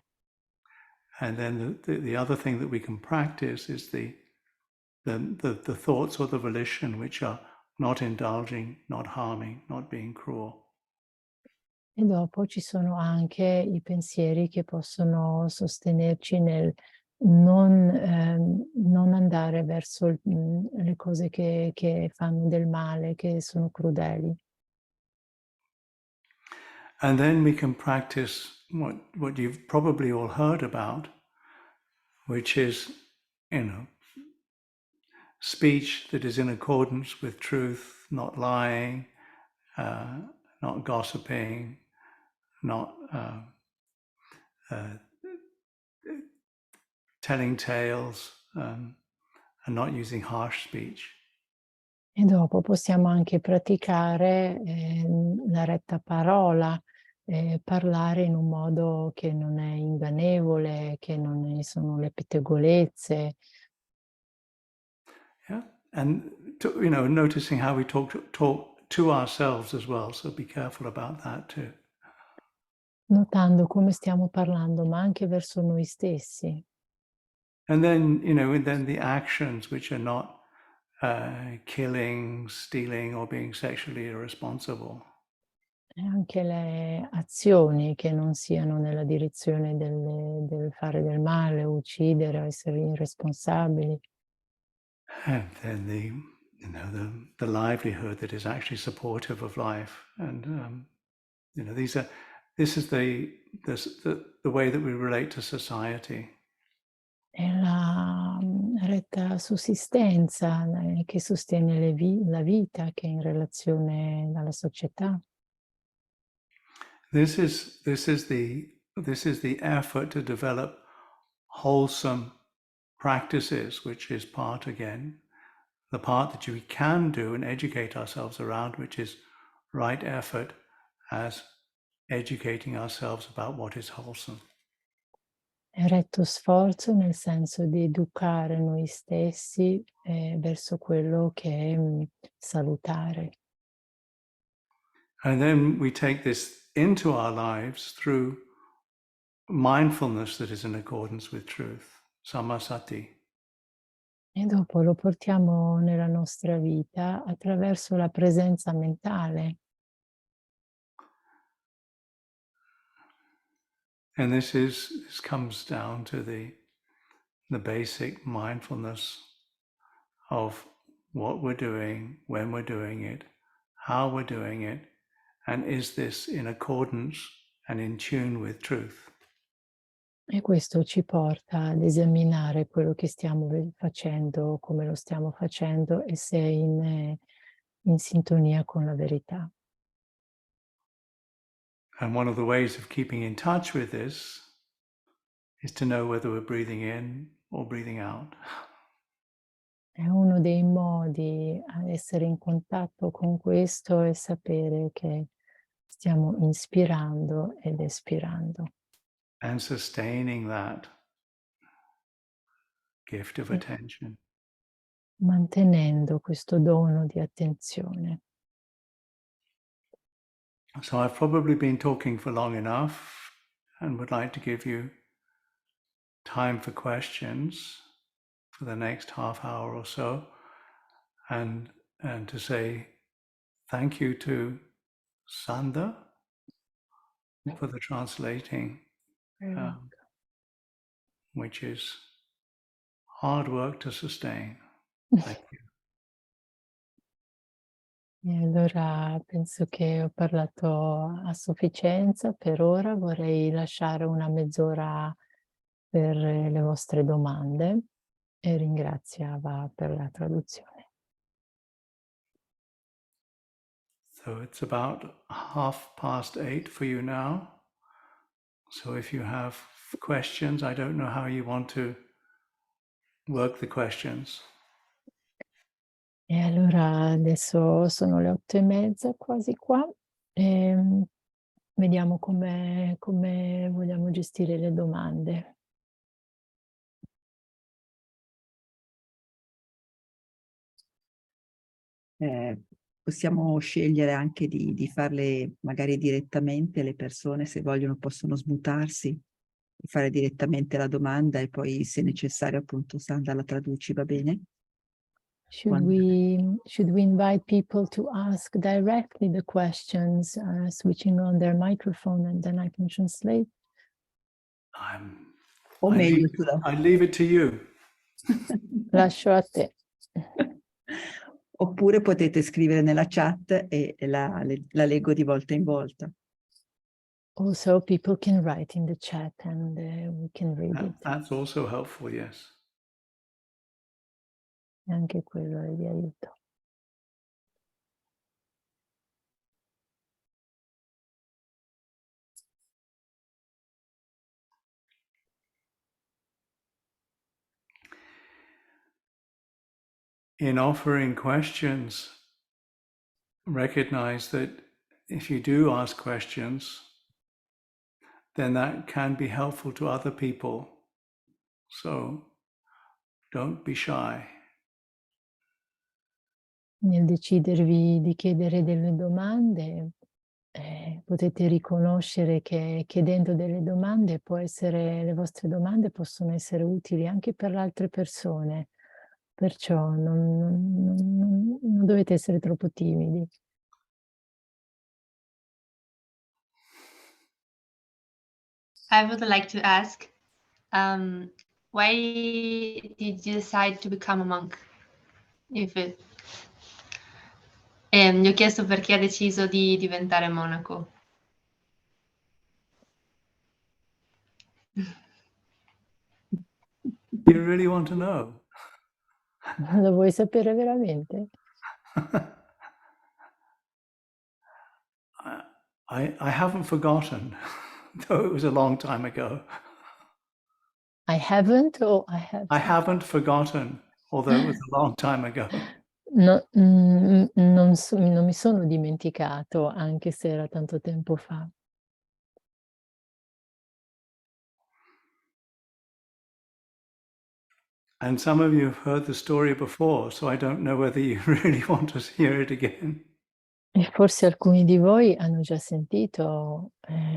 And then the other thing that we can practice is the thoughts or the volition which are not indulging, not harming, not being cruel. E dopo ci sono anche i pensieri che possono sostenerci nel non andare verso le cose che fanno del male, che sono crudeli. And then we can practice what you've probably all heard about, which is, speech that is in accordance with truth, not lying, not gossiping, not telling tales, and not using harsh speech. E dopo possiamo anche praticare la retta parola, parlare in un modo che non è ingannevole, che non ne sono le pettegolezze. Yeah, and noticing how we talk to ourselves as well. So be careful about that too. Notando come stiamo parlando, ma anche verso noi stessi. And then, and then the actions which are not killing, stealing, or being sexually irresponsible. E anche le azioni che non siano nella direzione del fare del male, uccidere, essere irresponsabili. And then you know, the livelihood that is actually supportive of life. And you know, this is the way that we relate to society. È la retta sussistenza che sostiene la vita, che è in relazione alla società. This is the effort to develop wholesome practices, which is part, again, the part that we can do and educate ourselves around, which is right effort as educating ourselves about what is wholesome. È retto sforzo nel senso di educare noi stessi verso quello che è salutare. And then we take this into our lives through mindfulness that is in accordance with truth, samasati. E dopo lo portiamo nella nostra vita attraverso la presenza mentale. And this comes down to the basic mindfulness of what we're doing, when we're doing it, how we're doing it, and is this in accordance and in tune with truth. E questo ci porta ad esaminare quello che stiamo facendo, come lo stiamo facendo e se è in sintonia con la verità. And one of the ways of keeping in touch with this is to know whether we're breathing in or breathing out. È uno dei modi ad essere in contatto con questo e sapere che stiamo inspirando ed espirando. And sustaining that gift of attention. Mantenendo questo dono di attenzione. So I've probably been talking for long enough and would like to give you time for questions for the next half hour or so, and to say thank you to Sanda for the translating, which is hard work to sustain. Thank you. E allora penso che ho parlato a sufficienza per ora, vorrei lasciare una mezz'ora per le vostre domande e ringraziava per la traduzione. So it's about 8:30 for you now. So if you have questions, I don't know how you want to work the questions. E allora adesso sono le 8:30, quasi qua. Vediamo come vogliamo gestire le domande. Possiamo scegliere anche di farle magari direttamente, le persone se vogliono possono smutarsi e fare direttamente la domanda e poi se necessario appunto Sandra la traduci, va bene? Should we invite people to ask directly the questions, switching on their microphone, and then I can translate? O meglio tu la... I leave it to you. Lascio a te. Oppure potete scrivere nella chat e la leggo di volta in volta. Also, people can write in the chat and we can read it. That's also helpful, yes. Anche quello è di aiuto. In offering questions, recognize that if you do ask questions, then that can be helpful to other people. So don't be shy. Nel decidervi di chiedere delle domande, potete riconoscere che chiedendo delle domande le vostre domande possono essere utili anche per le altre persone. Perciò non dovete essere troppo timidi. I would like to ask, why did you decide to become a monk? Gli ho chiesto perché ha deciso di diventare monaco. You really want to know? Lo vuoi sapere veramente? I haven't forgotten, though it was a long time ago. I haven't or I have? I haven't forgotten, although it was a long time ago. Non mi sono dimenticato, anche se era tanto tempo fa. And some of you have heard the story before, so I don't know whether you really want to hear it again. E forse alcuni di voi hanno già sentito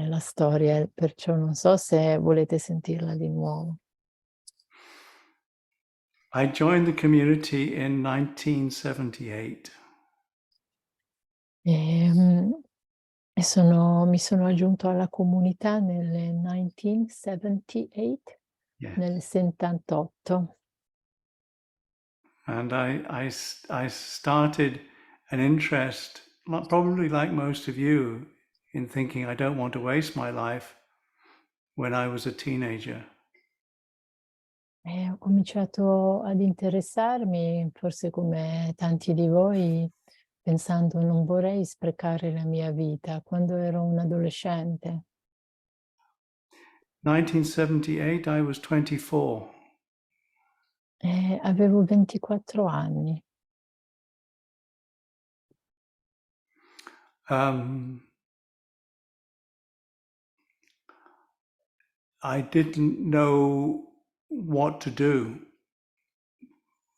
la storia, perciò non so se volete sentirla di nuovo. I joined the community in 1978. Mi sono aggiunto alla comunità nel 1978, Yes. nel 78. And I started an interest, probably like most of you, in thinking I don't want to waste my life when I was a teenager. E ho cominciato ad interessarmi, forse come tanti di voi, pensando non vorrei sprecare la mia vita quando ero un adolescente. 1978, I was 24. Avevo 24 anni. I didn't know what to do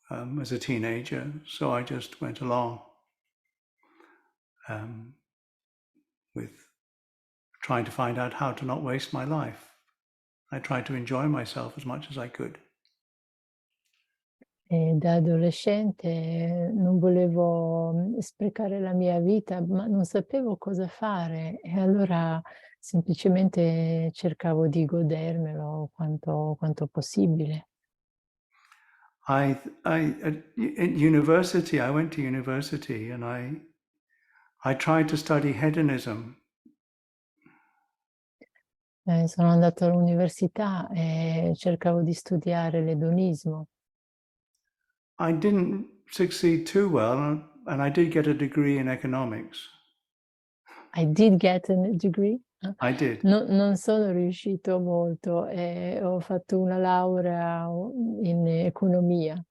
as a teenager, so I just went along with trying to find out how to not waste my life. I tried to enjoy myself as much as I could. E da adolescente non volevo sprecare la mia vita, ma non sapevo cosa fare e allora semplicemente cercavo di godermelo quanto possibile. At university, I went to university and I tried to study hedonism. Sono andato all'università e cercavo di studiare l'edonismo. I didn't succeed too well, and I did get a degree in economics. I did get a degree. I did. Non sono riuscito molto e ho fatto una laurea in economia.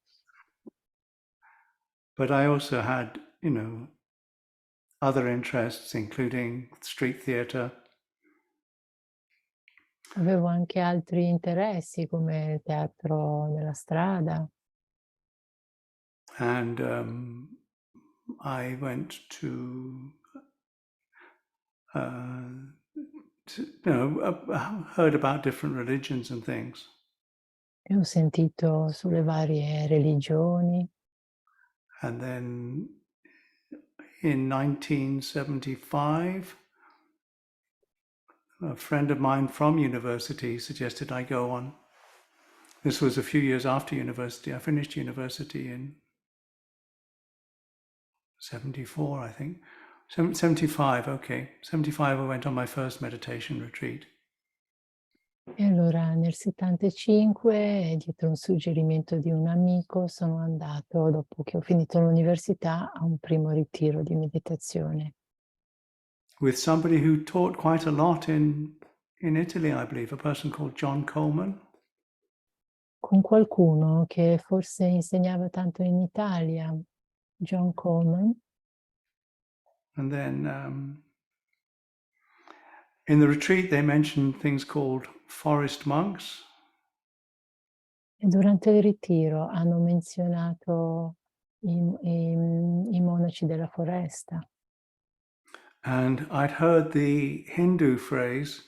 But I also had, other interests, including street theatre. Avevo anche altri interessi come il teatro nella strada. And I went to heard about different religions and things. E ho sentito sulle varie religioni. And then in 1975, a friend of mine from university suggested I go on. This was a few years after university. I finished university in 74, I think. 75, okay. 75 I went on my first meditation retreat. E allora nel 75, dietro un suggerimento di un amico, sono andato, dopo che ho finito l'università, a un primo ritiro di meditazione. With somebody who taught quite a lot in Italy, I believe, a person called John Coleman. Con qualcuno che forse insegnava tanto in Italia, John Coleman. And then in the retreat, they mentioned things called forest monks. E durante il ritiro hanno menzionato i monaci della foresta. And I'd heard the Hindu phrase,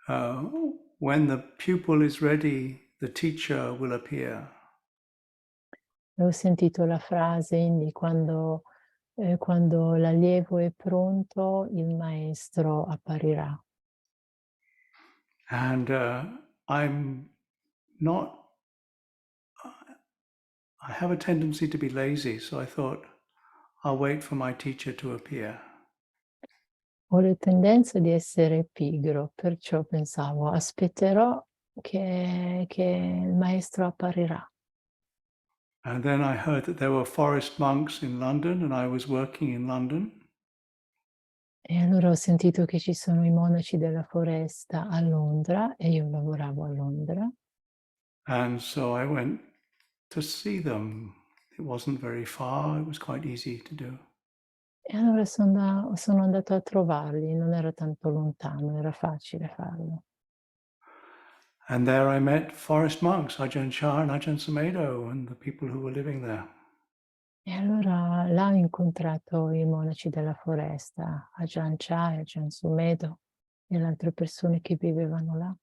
when the pupil is ready, the teacher will appear. E ho sentito la fraseindi quando l'allievo è pronto, il maestro apparirà. And I'm not, I have a tendency to be lazy, so I thought, I'll wait for my teacher to appear. Ho la tendenza di essere pigro, perciò pensavo, aspetterò che il maestro apparirà. And then I heard that there were forest monks in London, and I was working in London. E allora ho sentito che ci sono i monaci della foresta a Londra e io lavoravo a Londra. And so I went to see them. It wasn't very far, it was quite easy to do. E allora sono andato a trovarli, non era tanto lontano, era facile farlo. And there I met forest monks, Ajahn Chah and Ajahn Sumedho, and the people who were living there. E allora là ho incontrato i monaci della foresta, Ajahn Chah e Ajahn Sumedho e le altre persone che vivevano là.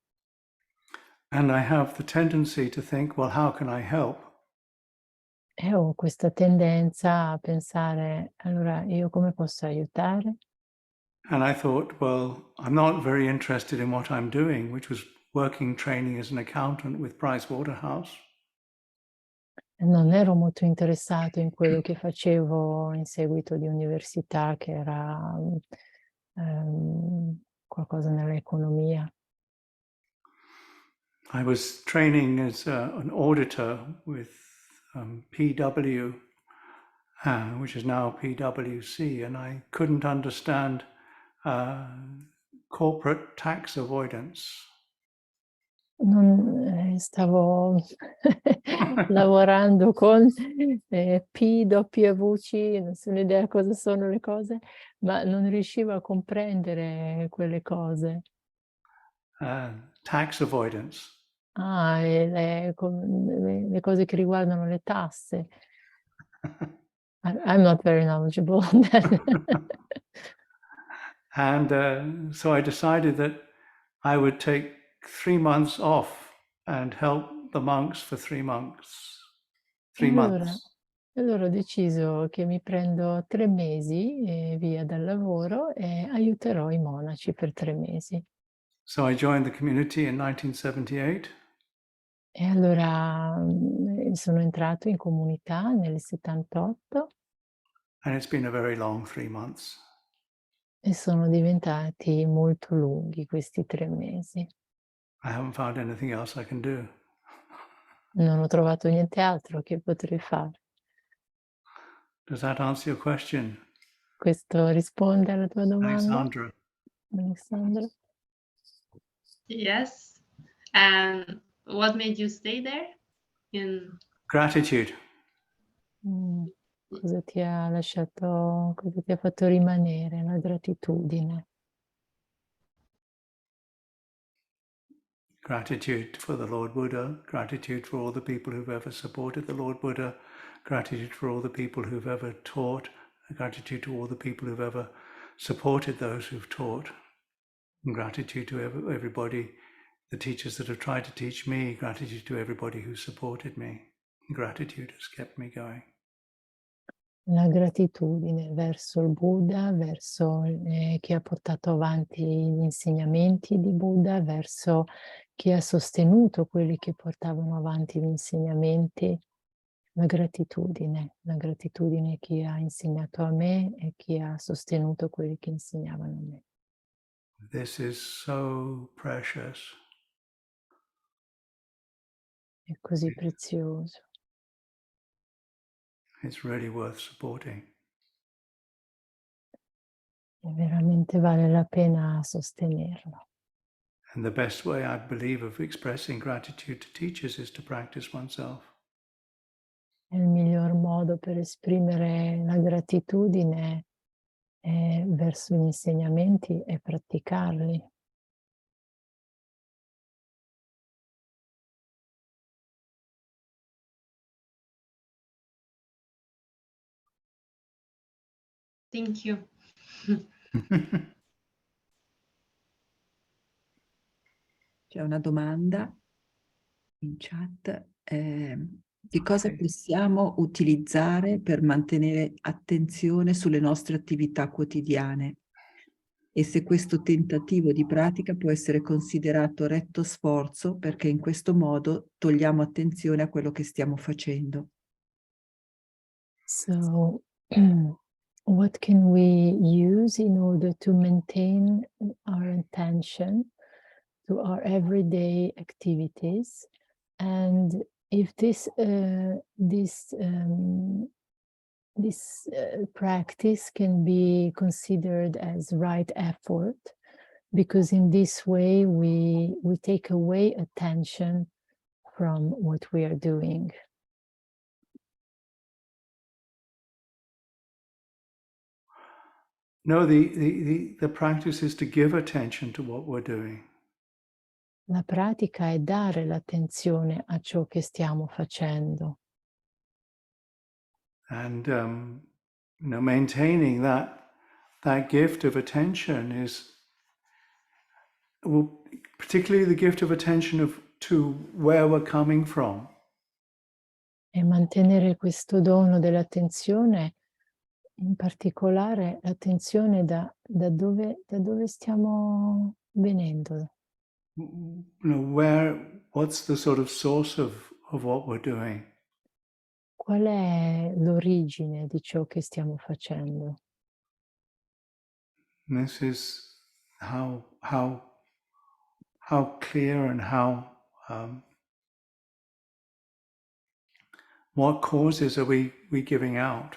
And I have the tendency to think, well, how can I help? E ho questa tendenza a pensare, allora io come posso aiutare? And I thought, well, I'm not very interested in what I'm doing, which was working training as an accountant with Pricewaterhouse. Non ero molto interessato in quello che facevo in seguito di università, che era qualcosa nell'economia. I was training as an auditor with PW, which is now PwC, and I couldn't understand corporate tax avoidance. Stavo lavorando con PwC, non so un'idea cosa sono le cose, ma non riuscivo a comprendere quelle cose. Tax avoidance. E le cose che riguardano le tasse. I'm not very knowledgeable on that. And so I decided that I would take 3 months off and help the monks for 3 months. 3 months. Allora ho deciso che mi prendo 3 mesi via dal lavoro e aiuterò i monaci per 3 mesi. So I joined the community in 1978. E allora sono entrato in comunità nel 78 And it's been a very long 3 months. e sono diventati molto lunghi questi 3 mesi. I haven't found anything else I can do. Non ho trovato niente altro che potrei fare. Does that answer your question, Questo risponde alla tua domanda, Alexandra? Alessandra? Yes. And what made you stay there? Gratitude. Cosa ti ha lasciato, cosa ti ha fatto rimanere? La gratitudine. Gratitude for the Lord Buddha, gratitude for all the people who've ever supported the Lord Buddha, gratitude for all the people who've ever taught, gratitude to all the people who've ever supported those who've taught, and gratitude to everybody, the teachers that have tried to teach me, gratitude to everybody who supported me. Gratitude has kept me going. La gratitudine verso il Buddha, verso chi ha portato avanti gli insegnamenti di Buddha, verso chi ha sostenuto quelli che portavano avanti gli insegnamenti. La gratitudine chi ha insegnato a me e chi ha sostenuto quelli che insegnavano a me. This is so precious. È così prezioso. It's really worth supporting. E veramente vale la pena sostenerlo. And the best way, I believe, of expressing gratitude to teachers is to practice oneself. E il miglior modo per esprimere la gratitudine verso gli insegnamenti è praticarli. Thank you. C'è una domanda in chat. Che cosa possiamo utilizzare per mantenere attenzione sulle nostre attività quotidiane? E se questo tentativo di pratica può essere considerato retto sforzo, perché in questo modo togliamo attenzione a quello che stiamo facendo. So what can we use in order to maintain our attention to our everyday activities, and if this practice can be considered as right effort, because in this way we take away attention from what we are doing. No, the practice is to give attention to what we're doing. La pratica è dare l'attenzione a ciò che stiamo facendo. And maintaining that gift of attention is, well, particularly the gift of attention to where we're coming from. E mantenere questo dono dell'attenzione, in particolare l'attenzione da dove stiamo venendo. What's the sort of source of what we're doing? Qual è l'origine di ciò che stiamo facendo? And this is how clear and how what causes are we giving out?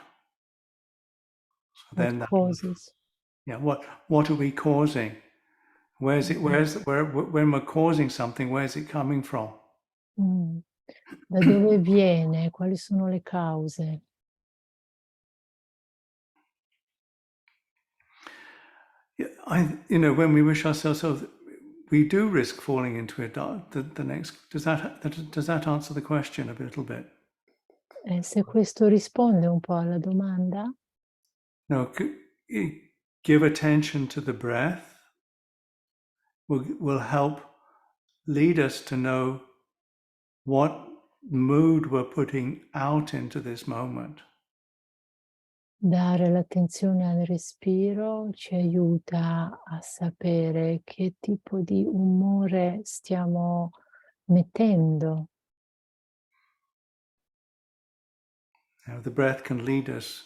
So then Causes. Yeah, what are we causing? When we're causing something, where's it coming from? Da dove viene? Quali sono le cause? When we wish ourselves, so we do risk falling into it. The next, does that answer the question a little bit? Se questo risponde un po' alla domanda? No, give attention to the breath will help lead us to know what mood we're putting out into this moment. Dare l'attenzione al respiro ci aiuta a sapere che tipo di umore stiamo mettendo. The breath can lead us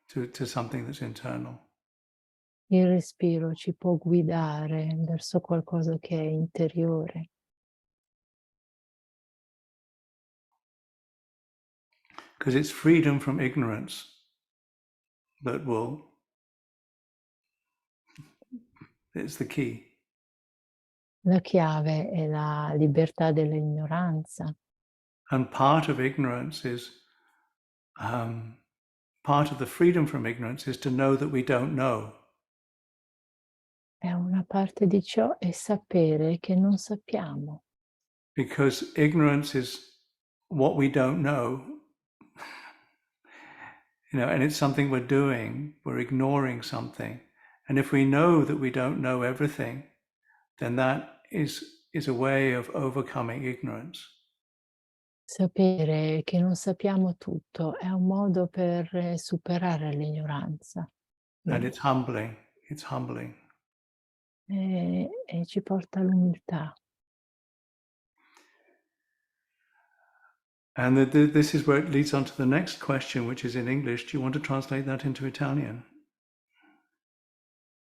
to something that's internal. Il respiro ci può guidare verso qualcosa che è interiore. Because it's freedom from ignorance that it's the key. La chiave è la libertà dell'ignoranza. And part of ignorance is, part of the freedom from ignorance is to know that we don't know. È una parte di ciò è sapere che non sappiamo. Because ignorance is what we don't know, and it's something we're doing, we're ignoring something. And if we know that we don't know everything, then that is a way of overcoming ignorance. Sapere che non sappiamo tutto è un modo per superare l'ignoranza. And it's humbling. It's humbling. E ci porta all'umiltà. And this is where it leads on to the next question, which is in English. Do you want to translate that into Italian?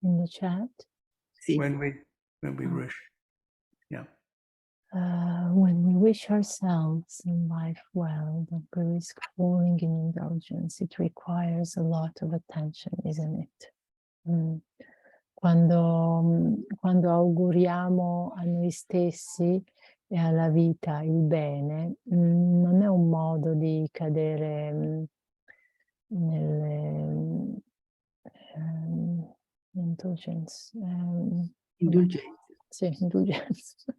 In the chat? Sì. When we wish. Yeah. When we wish ourselves in life well, but we risk falling in indulgence, it requires a lot of attention, isn't it? Quando auguriamo a noi stessi e alla vita il bene, non è un modo di cadere nelle indulgence. Indulgenza. Sì, indulgenza.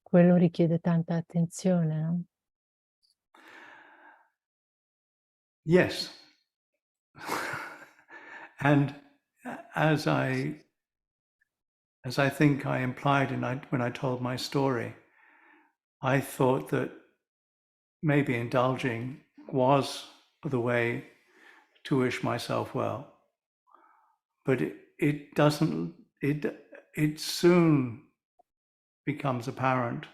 Quello richiede tanta attenzione, no? Yes. And as I think I implied when I told my story, I thought that maybe indulging was the way to wish myself well. But it doesn't, it soon becomes apparent.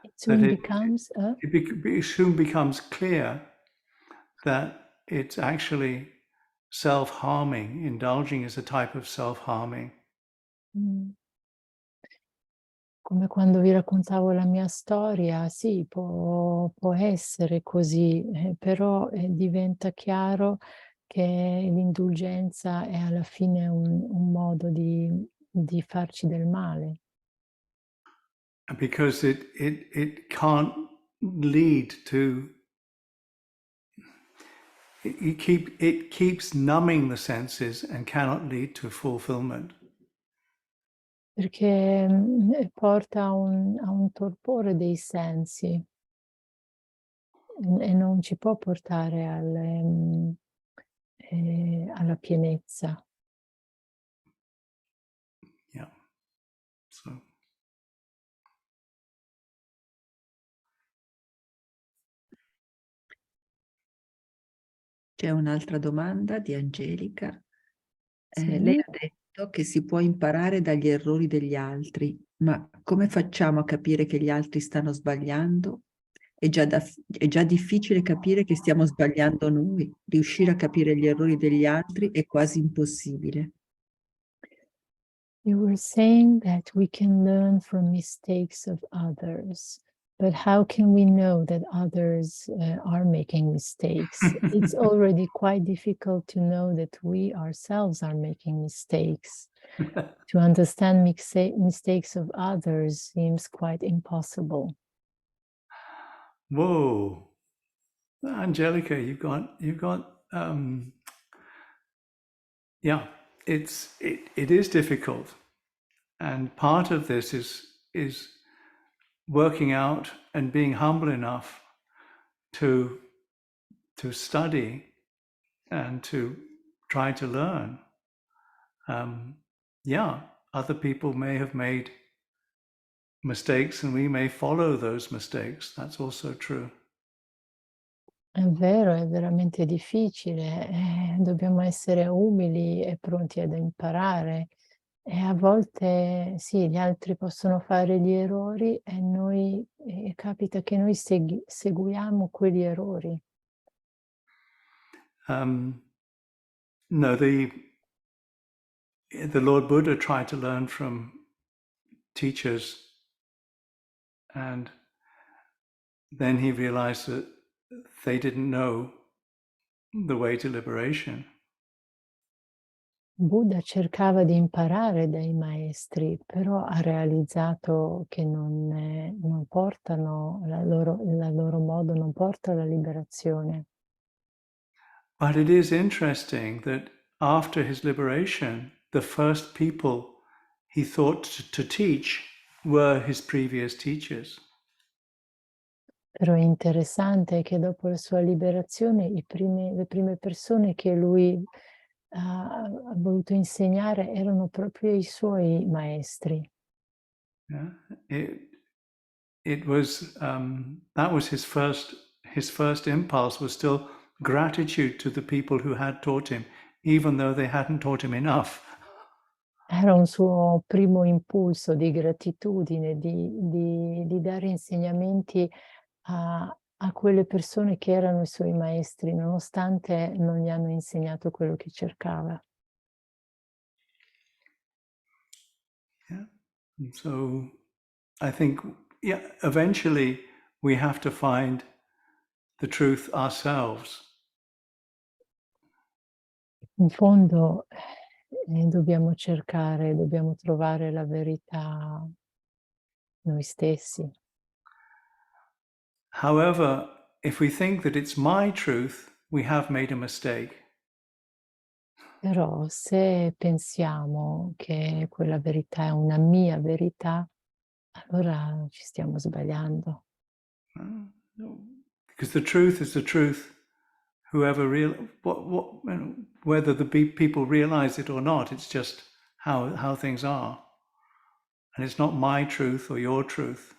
It soon becomes it soon becomes clear that it's actually self-harming. Indulging is a type of self-harming. Come quando vi raccontavo la mia storia, sì, può essere così, però diventa chiaro che l'indulgenza è alla fine un modo di farci del male. Because it can't lead to, it keeps numbing the senses and cannot lead to fulfillment. Perché porta a un torpore dei sensi e non ci può portare alla pienezza. Yeah. So. C'è un'altra domanda di Angelica. Sì. Lei ha detto che si può imparare dagli errori degli altri, ma come facciamo a capire che gli altri stanno sbagliando? È già difficile capire che stiamo sbagliando noi. Riuscire a capire gli errori degli altri è quasi impossibile. You were saying that we can learn from mistakes of others, but how can we know that others are making mistakes? It's already quite difficult to know that we ourselves are making mistakes. To understand mistakes of others seems quite impossible. Whoa, Angelica, you got yeah, it is difficult, and part of this is working out and being humble enough to study and to try to learn. Yeah, other people may have made mistakes and we may follow those mistakes. That's also true. È vero, è veramente difficile, dobbiamo essere umili e pronti ad imparare. E a volte sì, gli altri possono fare gli errori e noi capita che noi seguiamo quegli errori. No, the Lord Buddha tried to learn from teachers, and then he realized that they didn't know the way to liberation. Buddha cercava di imparare dai maestri, però ha realizzato che non portano, il loro modo non porta alla liberazione. But it is interesting that after his liberation, the first people he thought to teach were his previous teachers. Però è interessante che dopo la sua liberazione le prime persone che lui ha voluto insegnare erano proprio i suoi maestri. Yeah? It was that was his first impulse was still gratitude to the people who had taught him, even though they hadn't taught him enough. Era un suo primo impulso di gratitudine, di dare insegnamenti a quelle persone che erano i suoi maestri, nonostante non gli hanno insegnato quello che cercava. Yeah. And so I think, yeah, eventually we have to find the truth ourselves. In fondo dobbiamo trovare la verità noi stessi. However, if we think that it's my truth, we have made a mistake. Però se pensiamo che quella verità è una mia verità, allora ci stiamo sbagliando. Because the truth is the truth. Whoever whether the people realize it or not, it's just how things are. And it's not my truth or your truth.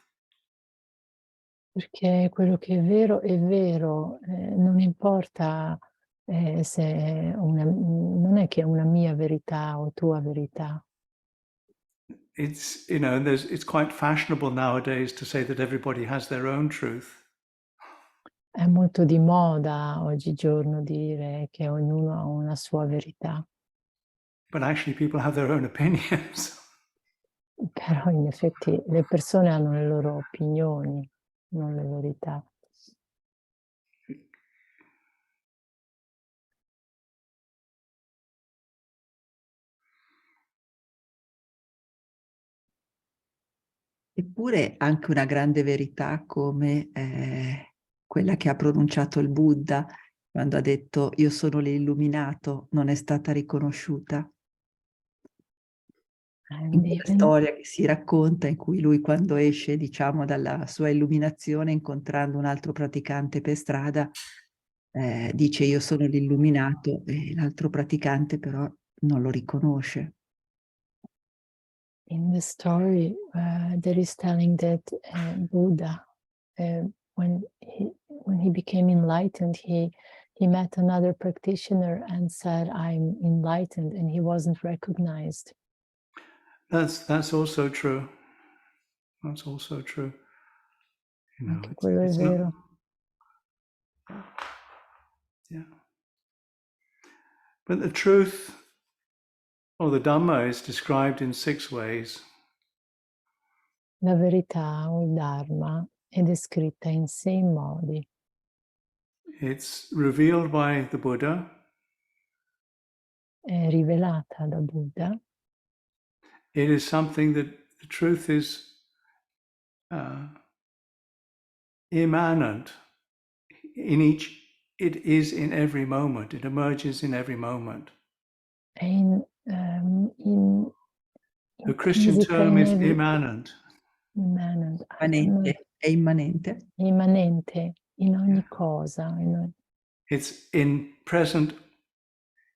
Perché quello che è vero, non importa se non è che è una mia verità o tua verità. It's, it's quite fashionable nowadays to say that everybody has their own truth. È molto di moda oggigiorno dire che ognuno ha una sua verità. But actually people have their own opinions. Però in effetti le persone hanno le loro opinioni, non le verità. Eppure anche una grande verità come quella che ha pronunciato il Buddha quando ha detto io sono l'illuminato, non è stata riconosciuta. In quella storia che si racconta in cui lui quando esce, diciamo, dalla sua illuminazione, incontrando un altro praticante per strada, dice io sono l'illuminato e l'altro praticante però non lo riconosce. In the story, there is telling that Buddha, when he became enlightened, he met another practitioner and said, "I'm enlightened," and he wasn't recognized. That's also true. That's also true. You know, Anche quello è it's vero. Yeah. But the truth or the Dhamma is described in 6 ways. La verità o il Dharma è descritta in 6 modi. It's revealed by the Buddha. È rivelata da Buddha. It is something that the truth is immanent in each. It is in every moment. It emerges in every moment. È The Christian term is immanent. immanent. È immanente. È immanente in ogni cosa. It's in present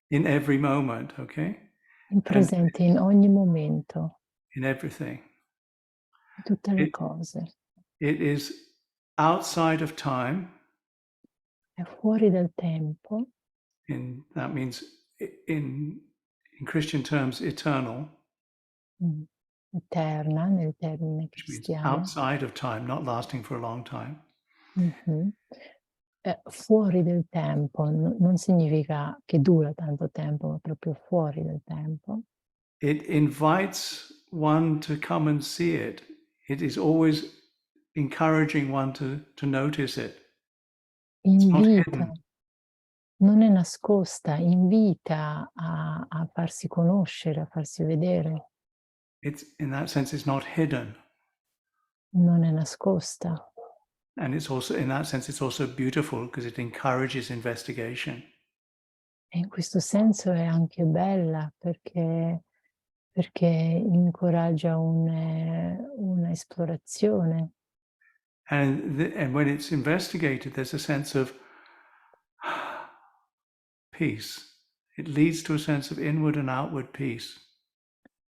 in every moment, okay? In presente in ogni momento. In everything. In tutte le cose. It is outside of time. È fuori dal tempo. That means in Christian terms, eternal. Eterna nel termine Which means cristiano. outside of time, not lasting for a long time. Fuori del tempo non significa che dura tanto tempo, ma proprio fuori del tempo. It invites one to come and see it. It is always encouraging one to notice it. Invita, non è nascosta, invita a farsi conoscere, a farsi vedere. In that sense, it's not hidden. Non è nascosta. And it's also, in that sense, it's also beautiful because it encourages investigation. E in questo senso è anche bella perché incoraggia una esplorazione. And when it's investigated, there's a sense of peace. It leads to a sense of inward and outward peace.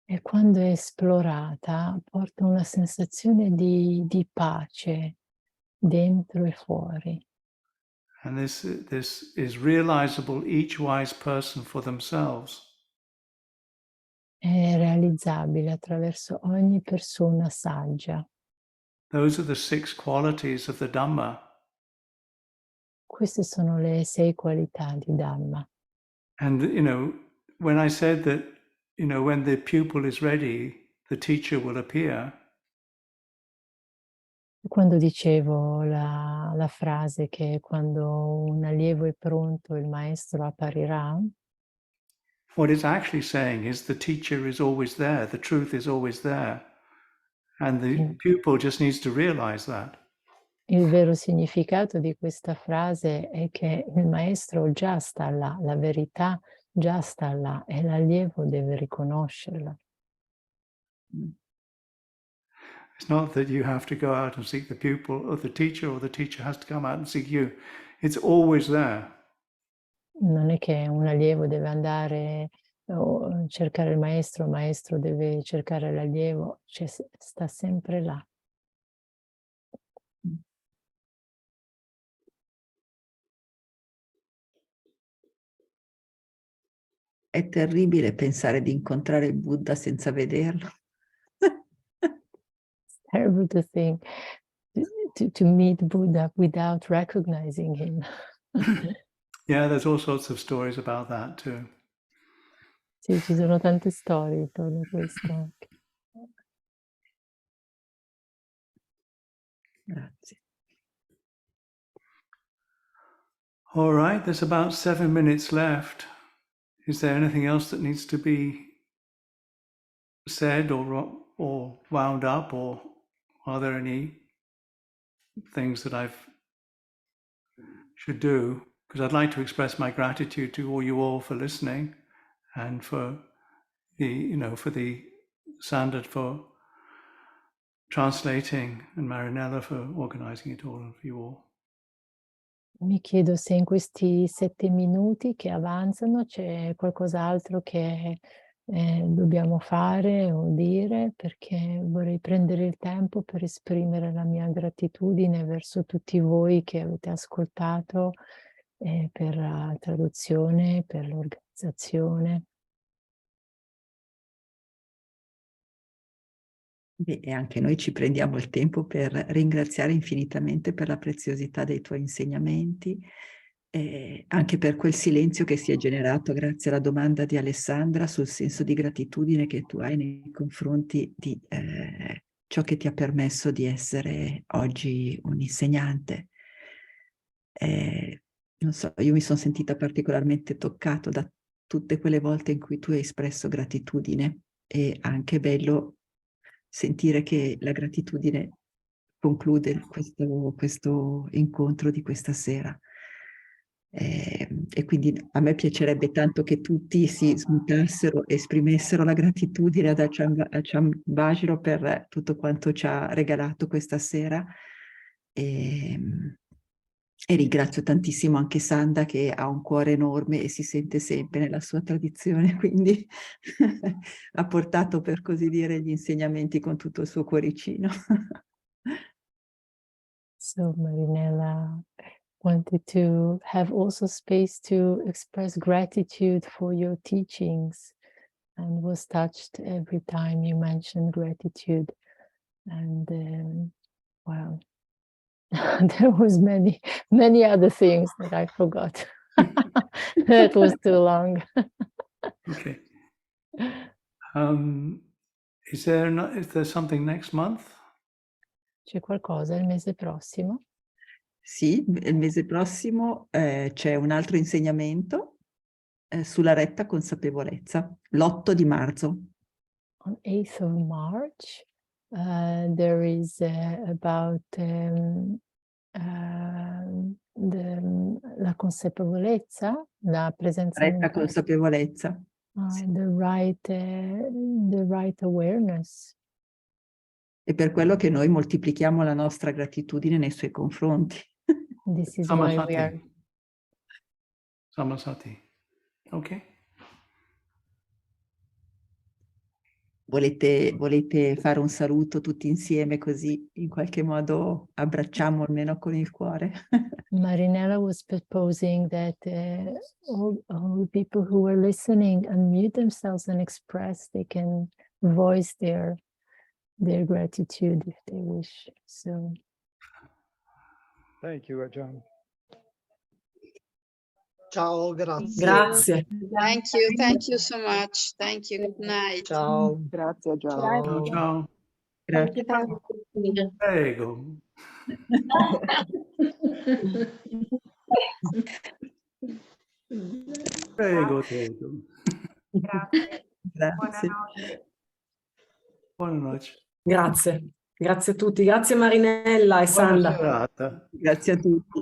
E quando è esplorata porta una sensazione di pace dentro e fuori. And this is realizable each wise person for themselves. È realizzabile attraverso ogni persona saggia. Those are the 6 qualities of the Dhamma. Queste sono le 6 qualità di Dhamma. And, when I said that, when the pupil is ready, the teacher will appear. Quando dicevo la frase che quando un allievo è pronto il maestro apparirà, what it's actually saying is the teacher is always there, the truth is always there, and the pupil just needs to realize that. Il vero significato di questa frase è che il maestro già sta là, la verità già sta là e l'allievo deve riconoscerla. It's not that you have to go out and seek the pupil or the teacher has to come out and seek you. It's always there. Non è che un allievo deve andare o cercare il maestro deve cercare l'allievo, cioè sta sempre là. È terribile pensare di incontrare il Buddha senza vederlo. It's terrible to think, to meet Buddha without recognizing him. Yeah, there's all sorts of stories about that too. Sì, ci sono tante storie intorno a questo anche. Grazie. All right, there's about 7 minutes left. Is there anything else that needs to be said or wound up, or are there any things that I should do? Because I'd like to express my gratitude to all you all for listening, and for the Sandra for translating, and Marinella for organizing it all, and for you all. Mi chiedo se in questi 7 minuti che avanzano c'è qualcos'altro che dobbiamo fare o dire, perché vorrei prendere il tempo per esprimere la mia gratitudine verso tutti voi che avete ascoltato, per la traduzione, per l'organizzazione. Beh, e anche noi ci prendiamo il tempo per ringraziare infinitamente per la preziosità dei tuoi insegnamenti, anche per quel silenzio che si è generato grazie alla domanda di Alessandra sul senso di gratitudine che tu hai nei confronti di ciò che ti ha permesso di essere oggi un insegnante. Non so, io mi sono sentita particolarmente toccato da tutte quelle volte in cui tu hai espresso gratitudine, e anche bello sentire che la gratitudine conclude questo incontro di questa sera. E quindi a me piacerebbe tanto che tutti si smutassero, esprimessero la gratitudine ad Ajahn Vajiro per tutto quanto ci ha regalato questa sera. E ringrazio tantissimo anche Sanda, che ha un cuore enorme e si sente sempre nella sua tradizione, quindi ha portato, per così dire, gli insegnamenti con tutto il suo cuoricino. So Marinella wanted to have also space to express gratitude for your teachings, and was touched every time you mentioned gratitude. And wow, there was many other things that I forgot. That was too long. Okay. Is there something next month? C'è qualcosa il mese prossimo? Sì, il mese prossimo c'è un altro insegnamento sulla retta consapevolezza, l'8 di marzo. On 8th of March, there is about la consapevolezza, la presenza Retta consapevolezza. Sì. The right awareness. E per quello che noi moltiplichiamo la nostra gratitudine nei suoi confronti. This is why we are... Samasati. Ok. Volete fare un saluto tutti insieme, così in qualche modo abbracciamo almeno con il cuore? Marinella was proposing that all the people who were listening unmute themselves and express, they can voice their gratitude if they wish. So thank you, Ajahn. Ciao, grazie. Grazie. Thank you so much. Thank you. Good night. Ciao. Grazie, Ajahn. Ciao, ciao. Grazie. Prego. Prego, prego. Grazie. Grazie. Buonanotte. Grazie. Grazie a tutti. Grazie Marinella e Sanda. Buona serata. Grazie a tutti.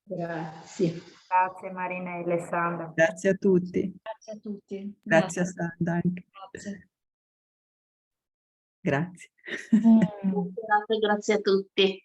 Grazie. Grazie Marinella e Sanda. Grazie a tutti. Grazie a tutti. Grazie a Sanda anche. Grazie. Grazie. Grazie a tutti.